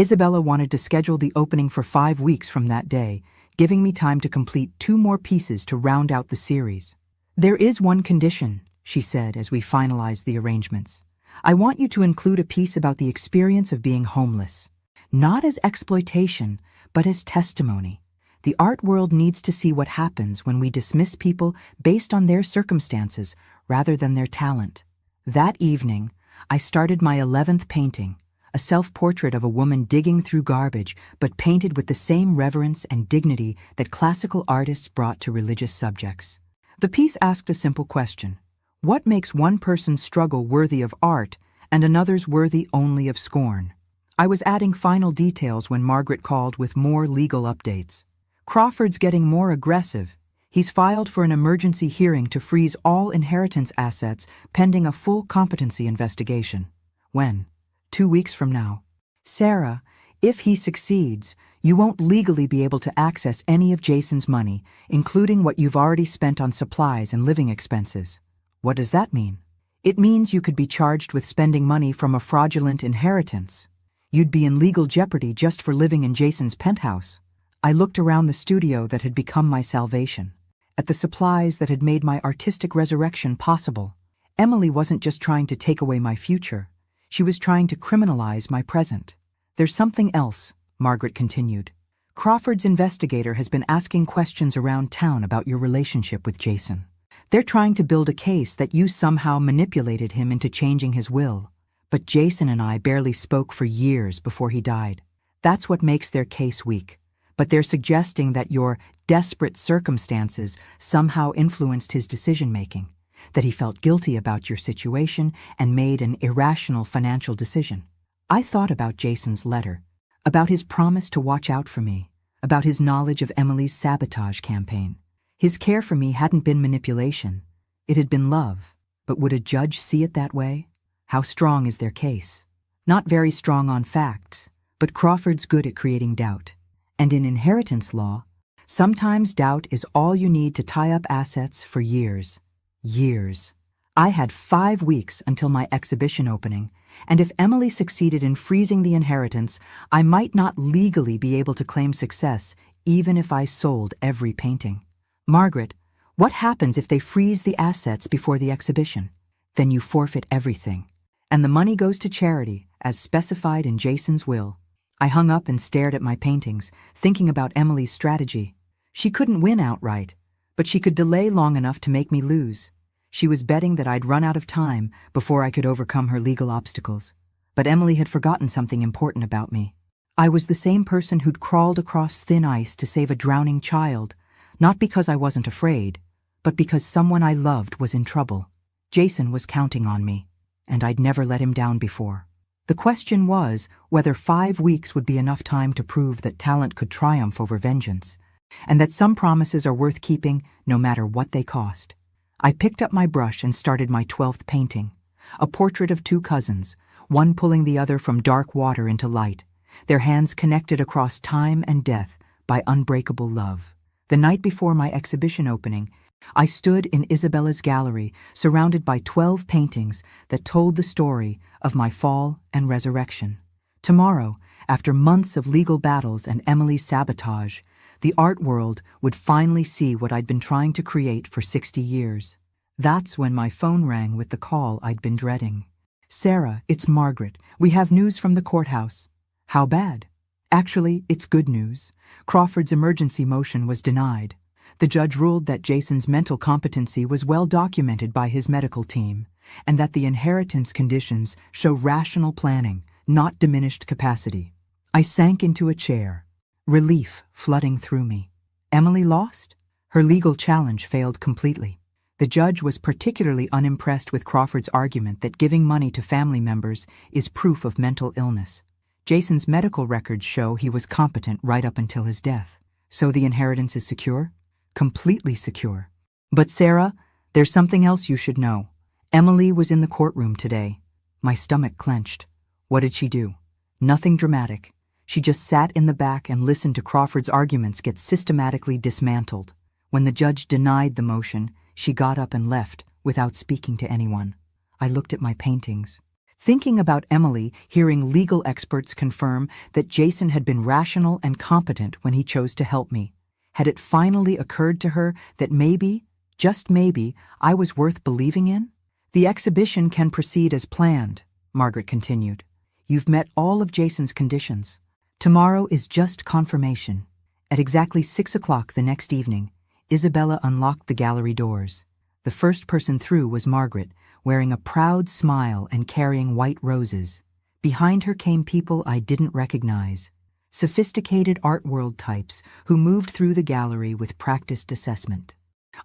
Isabella wanted to schedule the opening for 5 weeks from that day, giving me time to complete 2 more pieces to round out the series. "There is one condition," she said as we finalized the arrangements. "I want you to include a piece about the experience of being homeless. Not as exploitation, but as testimony. The art world needs to see what happens when we dismiss people based on their circumstances rather than their talent." That evening, I started my 11th painting, a self-portrait of a woman digging through garbage, but painted with the same reverence and dignity that classical artists brought to religious subjects. The piece asked a simple question: what makes one person's struggle worthy of art and another's worthy only of scorn? I was adding final details when Margaret called with more legal updates. "Crawford's getting more aggressive. He's filed for an emergency hearing to freeze all inheritance assets pending a full competency investigation." "When?" 2 weeks from now. "Sarah, if he succeeds, you won't legally be able to access any of Jason's money, including what you've already spent on supplies and living expenses." "What does that mean?" "It means you could be charged with spending money from a fraudulent inheritance. You'd be in legal jeopardy just for living in Jason's penthouse." I looked around the studio that had become my salvation, at the supplies that had made my artistic resurrection possible. Emily wasn't just trying to take away my future. She was trying to criminalize my present. "There's something else," Margaret continued. "Crawford's investigator has been asking questions around town about your relationship with Jason. They're trying to build a case that you somehow manipulated him into changing his will. But Jason and I barely spoke for years before he died. That's what makes their case weak. But they're suggesting that your desperate circumstances somehow influenced his decision-making, that he felt guilty about your situation and made an irrational financial decision." I thought about Jason's letter, about his promise to watch out for me, about his knowledge of Emily's sabotage campaign. His care for me hadn't been manipulation. It had been love. But would a judge see it that way? How strong is their case? Not very strong on facts, but Crawford's good at creating doubt. And in inheritance law, sometimes doubt is all you need to tie up assets for years. Years. I had 5 weeks until my exhibition opening, and if Emily succeeded in freezing the inheritance, I might not legally be able to claim success even if I sold every painting. "Margaret, what happens if they freeze the assets before the exhibition?" "Then you forfeit everything, and the money goes to charity as specified in Jason's will." I hung up and stared at my paintings, thinking about Emily's strategy. She couldn't win outright, but she could delay long enough to make me lose. She was betting that I'd run out of time before I could overcome her legal obstacles. But Emily had forgotten something important about me. I was the same person who'd crawled across thin ice to save a drowning child, not because I wasn't afraid, but because someone I loved was in trouble. Jason was counting on me, and I'd never let him down before. The question was whether 5 weeks would be enough time to prove that talent could triumph over vengeance, and that some promises are worth keeping no matter what they cost. I picked up my brush and started my 12th painting, a portrait of 2 cousins, one pulling the other from dark water into light, their hands connected across time and death by unbreakable love. The night before my exhibition opening, I stood in Isabella's gallery, surrounded by 12 paintings that told the story of my fall and resurrection. Tomorrow, After months of legal battles and Emily's sabotage, the art world would finally see what I'd been trying to create for 60 years. That's when my phone rang with the call I'd been dreading. "Sarah, it's Margaret. We have news from the courthouse." "How bad?" "Actually, it's good news. Crawford's emergency motion was denied. The judge ruled that Jason's mental competency was well documented by his medical team, and that the inheritance conditions show rational planning, not diminished capacity." I sank into a chair, relief flooding through me. Emily lost? Her legal challenge failed completely. The judge was particularly unimpressed with Crawford's argument that giving money to family members is proof of mental illness. Jason's medical records show he was competent right up until his death. So the inheritance is secure? Completely secure. "But Sarah, there's something else you should know. Emily was in the courtroom today." My stomach clenched. What did she do? Nothing dramatic. She just sat in the back and listened to Crawford's arguments get systematically dismantled. When the judge denied the motion, she got up and left without speaking to anyone. I looked at my paintings. Thinking about Emily, hearing legal experts confirm that Jason had been rational and competent when he chose to help me. Had it finally occurred to her that maybe, just maybe, I was worth believing in? "The exhibition can proceed as planned," Margaret continued. "You've met all of Jason's conditions. Tomorrow is just confirmation." At exactly 6 o'clock the next evening, Isabella unlocked the gallery doors. The first person through was Margaret, wearing a proud smile and carrying white roses. Behind her came people I didn't recognize, sophisticated art world types who moved through the gallery with practiced assessment.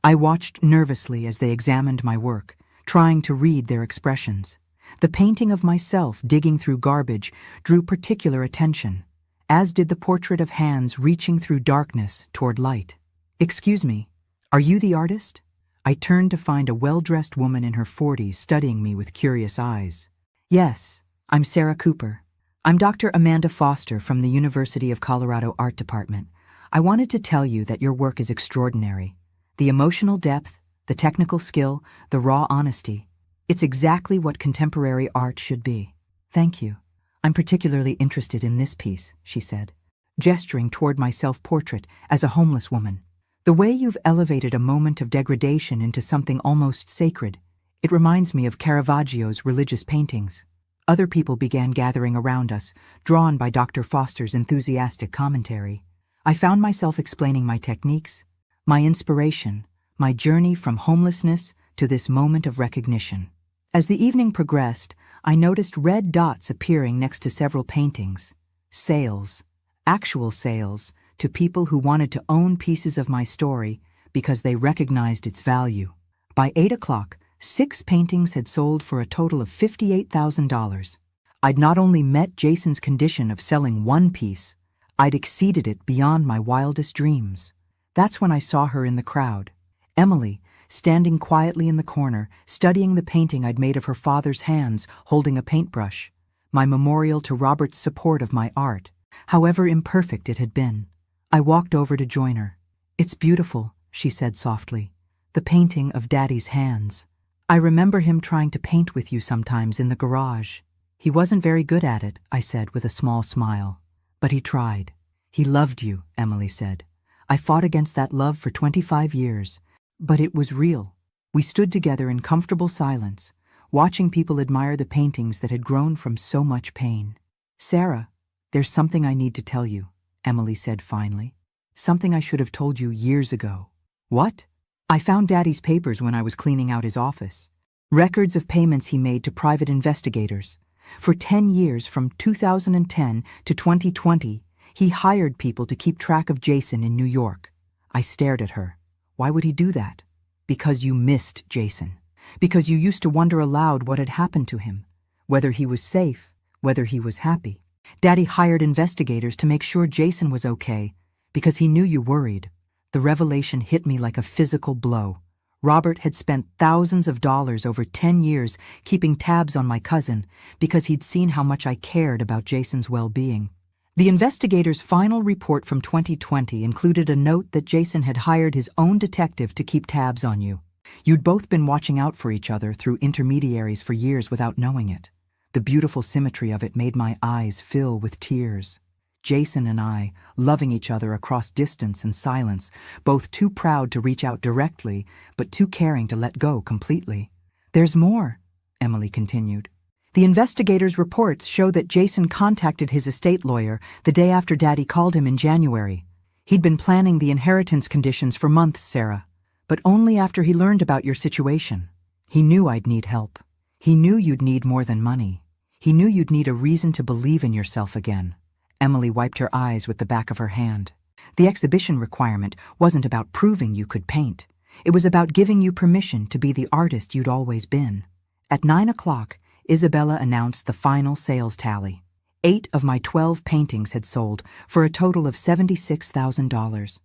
I watched nervously as they examined my work, trying to read their expressions. The painting of myself digging through garbage drew particular attention, as did the portrait of hands reaching through darkness toward light. "Excuse me, are you the artist?" I turned to find a well-dressed woman in her 40s studying me with curious eyes. "Yes, I'm Sarah Cooper. I'm Dr. Amanda Foster from the University of Colorado Art Department. I wanted to tell you that your work is extraordinary. The emotional depth, the technical skill, the raw honesty. It's exactly what contemporary art should be." "Thank you. I'm particularly interested in this piece," she said, gesturing toward my self-portrait as a homeless woman. "The way you've elevated a moment of degradation into something almost sacred, it reminds me of Caravaggio's religious paintings." Other people began gathering around us, drawn by Dr. Foster's enthusiastic commentary. I found myself explaining my techniques, my inspiration, my journey from homelessness to this moment of recognition. As the evening progressed, I noticed red dots appearing next to several paintings. Sales, actual sales, to people who wanted to own pieces of my story because they recognized its value. By 8 o'clock, 6 paintings had sold for a total of $58,000. I'd not only met Jason's condition of selling one piece, I'd exceeded it beyond my wildest dreams. That's when I saw her in the crowd. Emily, standing quietly in the corner, studying the painting I'd made of her father's hands holding a paintbrush, my memorial to Robert's support of my art, however imperfect it had been. I walked over to join her. "It's beautiful," she said softly. "The painting of Daddy's hands. I remember him trying to paint with you sometimes in the garage." "He wasn't very good at it," I said with a small smile. "But he tried." "He loved you," Emily said. "I fought against that love for 25 years. But it was real." We stood together in comfortable silence, watching people admire the paintings that had grown from so much pain. "Sarah, there's something I need to tell you," Emily said finally. "Something I should have told you years ago." "What?" "I found Daddy's papers when I was cleaning out his office. Records of payments he made to private investigators. For 10 years, from 2010 to 2020, he hired people to keep track of Jason in New York." I stared at her. "Why would he do that?" "Because you missed Jason. Because you used to wonder aloud what had happened to him. Whether he was safe, whether he was happy. Daddy hired investigators to make sure Jason was okay, because he knew you worried." The revelation hit me like a physical blow. Robert had spent thousands of dollars over 10 years keeping tabs on my cousin because he'd seen how much I cared about Jason's well-being. The investigator's final report from 2020 included a note that Jason had hired his own detective to keep tabs on you. You'd both been watching out for each other through intermediaries for years without knowing it. The The beautiful symmetry of it made my eyes fill with tears. Jason and I, loving each other across distance and silence, both too proud to reach out directly, but too caring to let go completely. "There's more," Emily continued. "The investigators' reports show that Jason contacted his estate lawyer the day after Daddy called him in January. He'd been planning the inheritance conditions for months, Sarah, but only after he learned about your situation. He knew I'd need help. He knew you'd need more than money. He knew you'd need a reason to believe in yourself again." Emily wiped her eyes with the back of her hand. "The exhibition requirement wasn't about proving you could paint. It was about giving you permission to be the artist you'd always been." At 9 o'clock, Isabella announced the final sales tally. 8 of my 12 paintings had sold for a total of $76,000.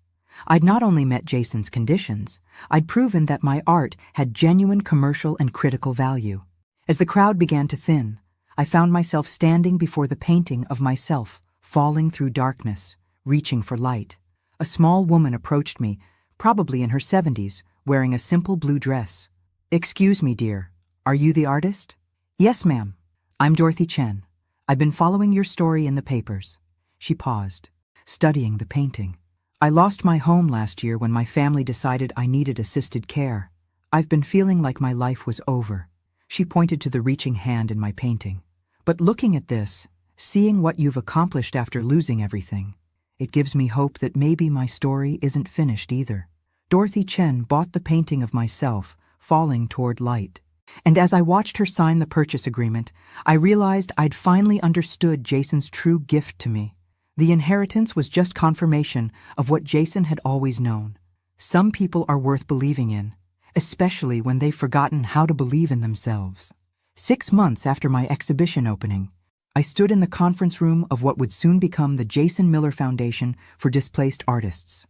I'd not only met Jason's conditions, I'd proven that my art had genuine commercial and critical value. As the crowd began to thin, I found myself standing before the painting of myself, falling through darkness, reaching for light. A small woman approached me, probably in her 70s, wearing a simple blue dress. "Excuse me, dear, are you the artist?" "Yes, ma'am. I'm Dorothy Chen. I've been following your story in the papers." She paused, studying the painting. "I lost my home last year when my family decided I needed assisted care. I've been feeling like my life was over." She pointed to the reaching hand in my painting. "But looking at this, seeing what you've accomplished after losing everything, it gives me hope that maybe my story isn't finished either." Dorothy Chen bought the painting of myself, falling toward light. And as I watched her sign the purchase agreement, I realized I'd finally understood Jason's true gift to me. The inheritance was just confirmation of what Jason had always known. Some people are worth believing in, especially when they've forgotten how to believe in themselves. 6 months after my exhibition opening, I stood in the conference room of what would soon become the Jason Miller Foundation for Displaced Artists.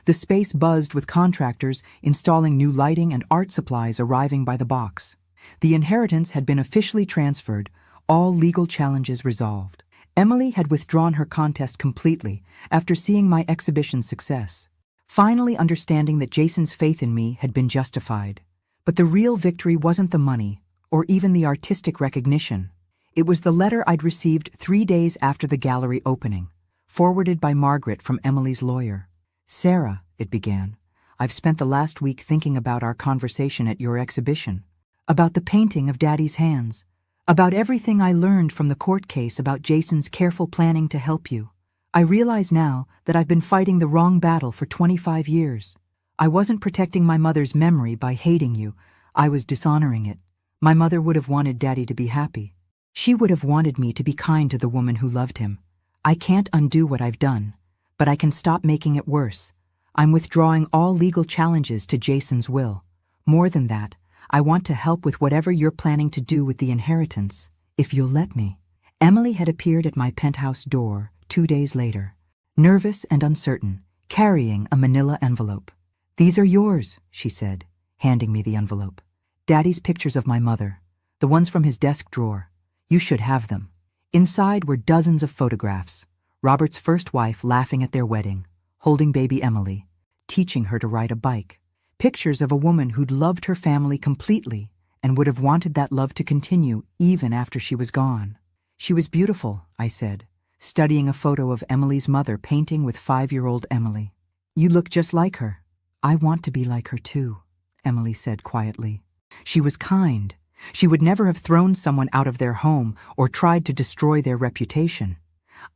The space buzzed with contractors installing new lighting and art supplies arriving by the box. The inheritance had been officially transferred, all legal challenges resolved. Emily had withdrawn her contest completely after seeing my exhibition's success, finally understanding that Jason's faith in me had been justified. But the real victory wasn't the money, or even the artistic recognition. It was the letter I'd received 3 days after the gallery opening, forwarded by Margaret from Emily's lawyer. "Sarah," it began, "I've spent the last week thinking about our conversation at your exhibition, about the painting of Daddy's hands, about everything I learned from the court case about Jason's careful planning to help you. I realize now that I've been fighting the wrong battle for 25 years. I wasn't protecting my mother's memory by hating you, I was dishonoring it. My mother would have wanted Daddy to be happy. She would have wanted me to be kind to the woman who loved him. I can't undo what I've done, but I can stop making it worse. I'm withdrawing all legal challenges to Jason's will. More than that, I want to help with whatever you're planning to do with the inheritance, if you'll let me." Emily had appeared at my penthouse door 2 days later, nervous and uncertain, carrying a manila envelope. "These are yours," she said, handing me the envelope. "Daddy's pictures of my mother, the ones from his desk drawer. You should have them." Inside were dozens of photographs. Robert's first wife laughing at their wedding, holding baby Emily, teaching her to ride a bike. Pictures of a woman who'd loved her family completely and would have wanted that love to continue even after she was gone. "She was beautiful," I said, studying a photo of Emily's mother painting with 5-year-old Emily. "You look just like her." "I want to be like her too," Emily said quietly. "She was kind. She would never have thrown someone out of their home or tried to destroy their reputation.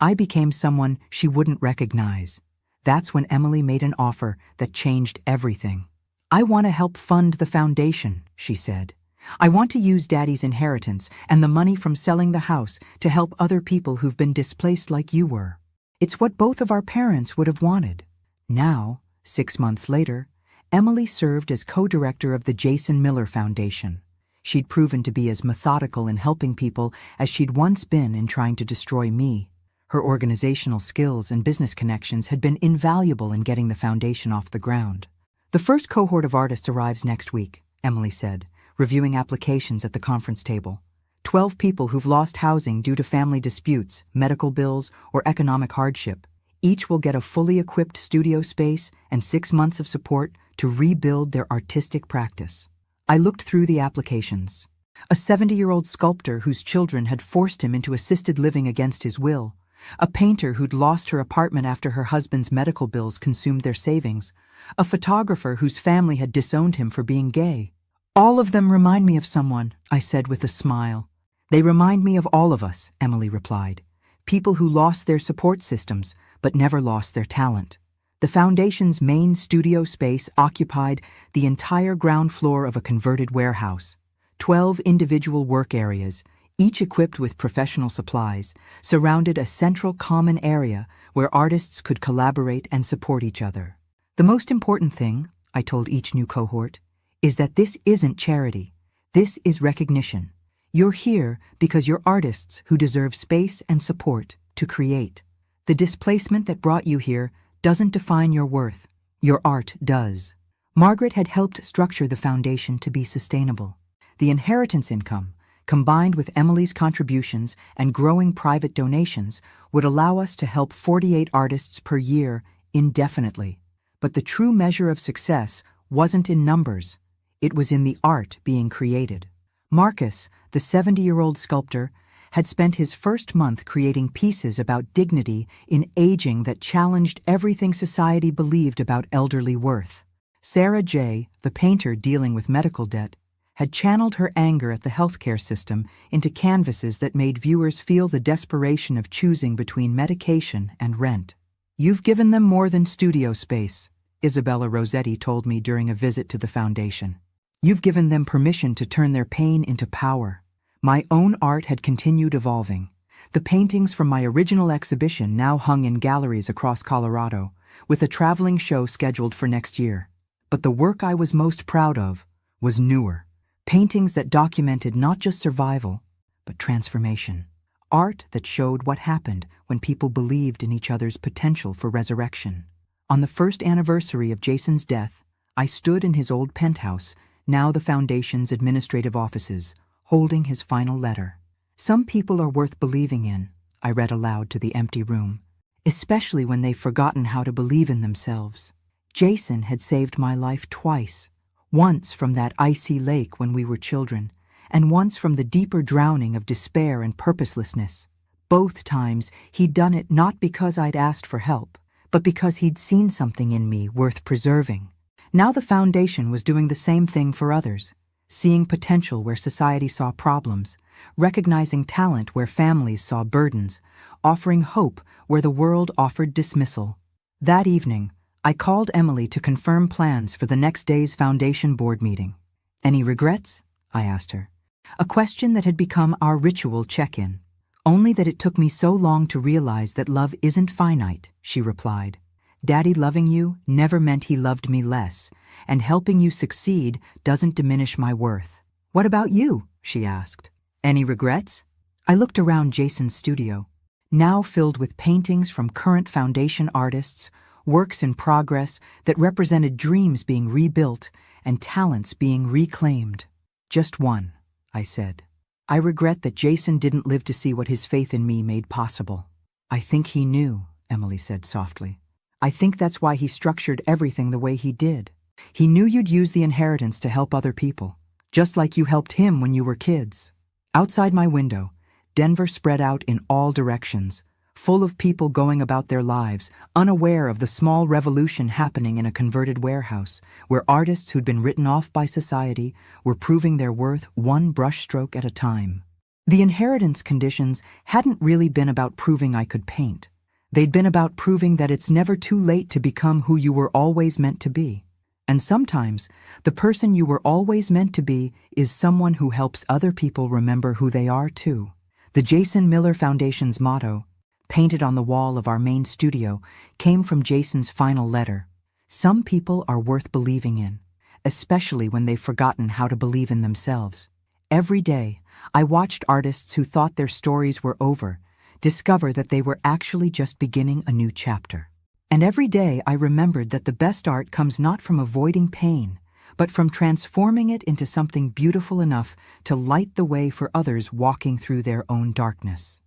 I became someone she wouldn't recognize. That's when Emily made an offer that changed everything." "I want to help fund the foundation," she said. "I want to use Daddy's inheritance and the money from selling the house to help other people who've been displaced like you were. It's what both of our parents would have wanted." Now, 6 months later, Emily served as co-director of the Jason Miller Foundation. She'd proven to be as methodical in helping people as she'd once been in trying to destroy me. Her organizational skills and business connections had been invaluable in getting the foundation off the ground. "The first cohort of artists arrives next week," Emily said, reviewing applications at the conference table. 12 people who've lost housing due to family disputes, medical bills, or economic hardship. Each will get a fully equipped studio space and 6 months of support to rebuild their artistic practice. I looked through the applications. A 70-year-old sculptor whose children had forced him into assisted living against his will, a painter who'd lost her apartment after her husband's medical bills consumed their savings, a photographer whose family had disowned him for being gay. All of them remind me of someone, I said with a smile. They remind me of all of us, Emily replied. People who lost their support systems, but never lost their talent. The foundation's main studio space occupied the entire ground floor of a converted warehouse. 12 individual work areas, each equipped with professional supplies, surrounded a central common area where artists could collaborate and support each other. The most important thing, I told each new cohort, is that this isn't charity. This is recognition. You're here because you're artists who deserve space and support to create. The displacement that brought you here doesn't define your worth. Your art does. Margaret had helped structure the foundation to be sustainable. The inheritance income, combined with Emily's contributions and growing private donations, would allow us to help 48 artists per year indefinitely. But the true measure of success wasn't in numbers. It was in the art being created. Marcus, the 70-year-old sculptor, had spent his first month creating pieces about dignity in aging that challenged everything society believed about elderly worth. Sarah J., the painter dealing with medical debt, had channeled her anger at the healthcare system into canvases that made viewers feel the desperation of choosing between medication and rent. "You've given them more than studio space," Isabella Rossetti told me during a visit to the foundation. "You've given them permission to turn their pain into power." My own art had continued evolving. The paintings from my original exhibition now hung in galleries across Colorado, with a traveling show scheduled for next year. But the work I was most proud of was newer. Paintings that documented not just survival, but transformation. Art that showed what happened when people believed in each other's potential for resurrection. On the first anniversary of Jason's death, I stood in his old penthouse, now the foundation's administrative offices, holding his final letter. "Some people are worth believing in," I read aloud to the empty room, "especially when they've forgotten how to believe in themselves." Jason had saved my life twice. Once from that icy lake when we were children, and once from the deeper drowning of despair and purposelessness. Both times he'd done it not because I'd asked for help, but because he'd seen something in me worth preserving. Now the foundation was doing the same thing for others, seeing potential where society saw problems, recognizing talent where families saw burdens, offering hope where the world offered dismissal. That evening, I called Emily to confirm plans for the next day's foundation board meeting. "Any regrets?" I asked her. A question that had become our ritual check-in. "Only that it took me so long to realize that love isn't finite," she replied. "Daddy loving you never meant he loved me less, and helping you succeed doesn't diminish my worth." "What about you?" she asked. "Any regrets?" I looked around Jason's studio, now filled with paintings from current foundation artists, works in progress that represented dreams being rebuilt and talents being reclaimed. "Just one," I said. "I regret that Jason didn't live to see what his faith in me made possible." "I think he knew," Emily said softly. "I think that's why he structured everything the way he did. He knew you'd use the inheritance to help other people, just like you helped him when you were kids." Outside my window, Denver spread out in all directions, full of people going about their lives, unaware of the small revolution happening in a converted warehouse, where artists who'd been written off by society were proving their worth one brushstroke at a time. The inheritance conditions hadn't really been about proving I could paint. They'd been about proving that it's never too late to become who you were always meant to be. And sometimes, the person you were always meant to be is someone who helps other people remember who they are too. The Jason Miller Foundation's motto, painted on the wall of our main studio, came from Jason's final letter. "Some people are worth believing in, especially when they've forgotten how to believe in themselves." Every day, I watched artists who thought their stories were over discover that they were actually just beginning a new chapter. And every day I remembered that the best art comes not from avoiding pain, but from transforming it into something beautiful enough to light the way for others walking through their own darkness.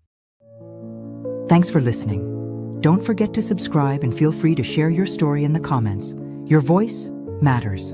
Thanks for listening. Don't forget to subscribe and feel free to share your story in the comments. Your voice matters.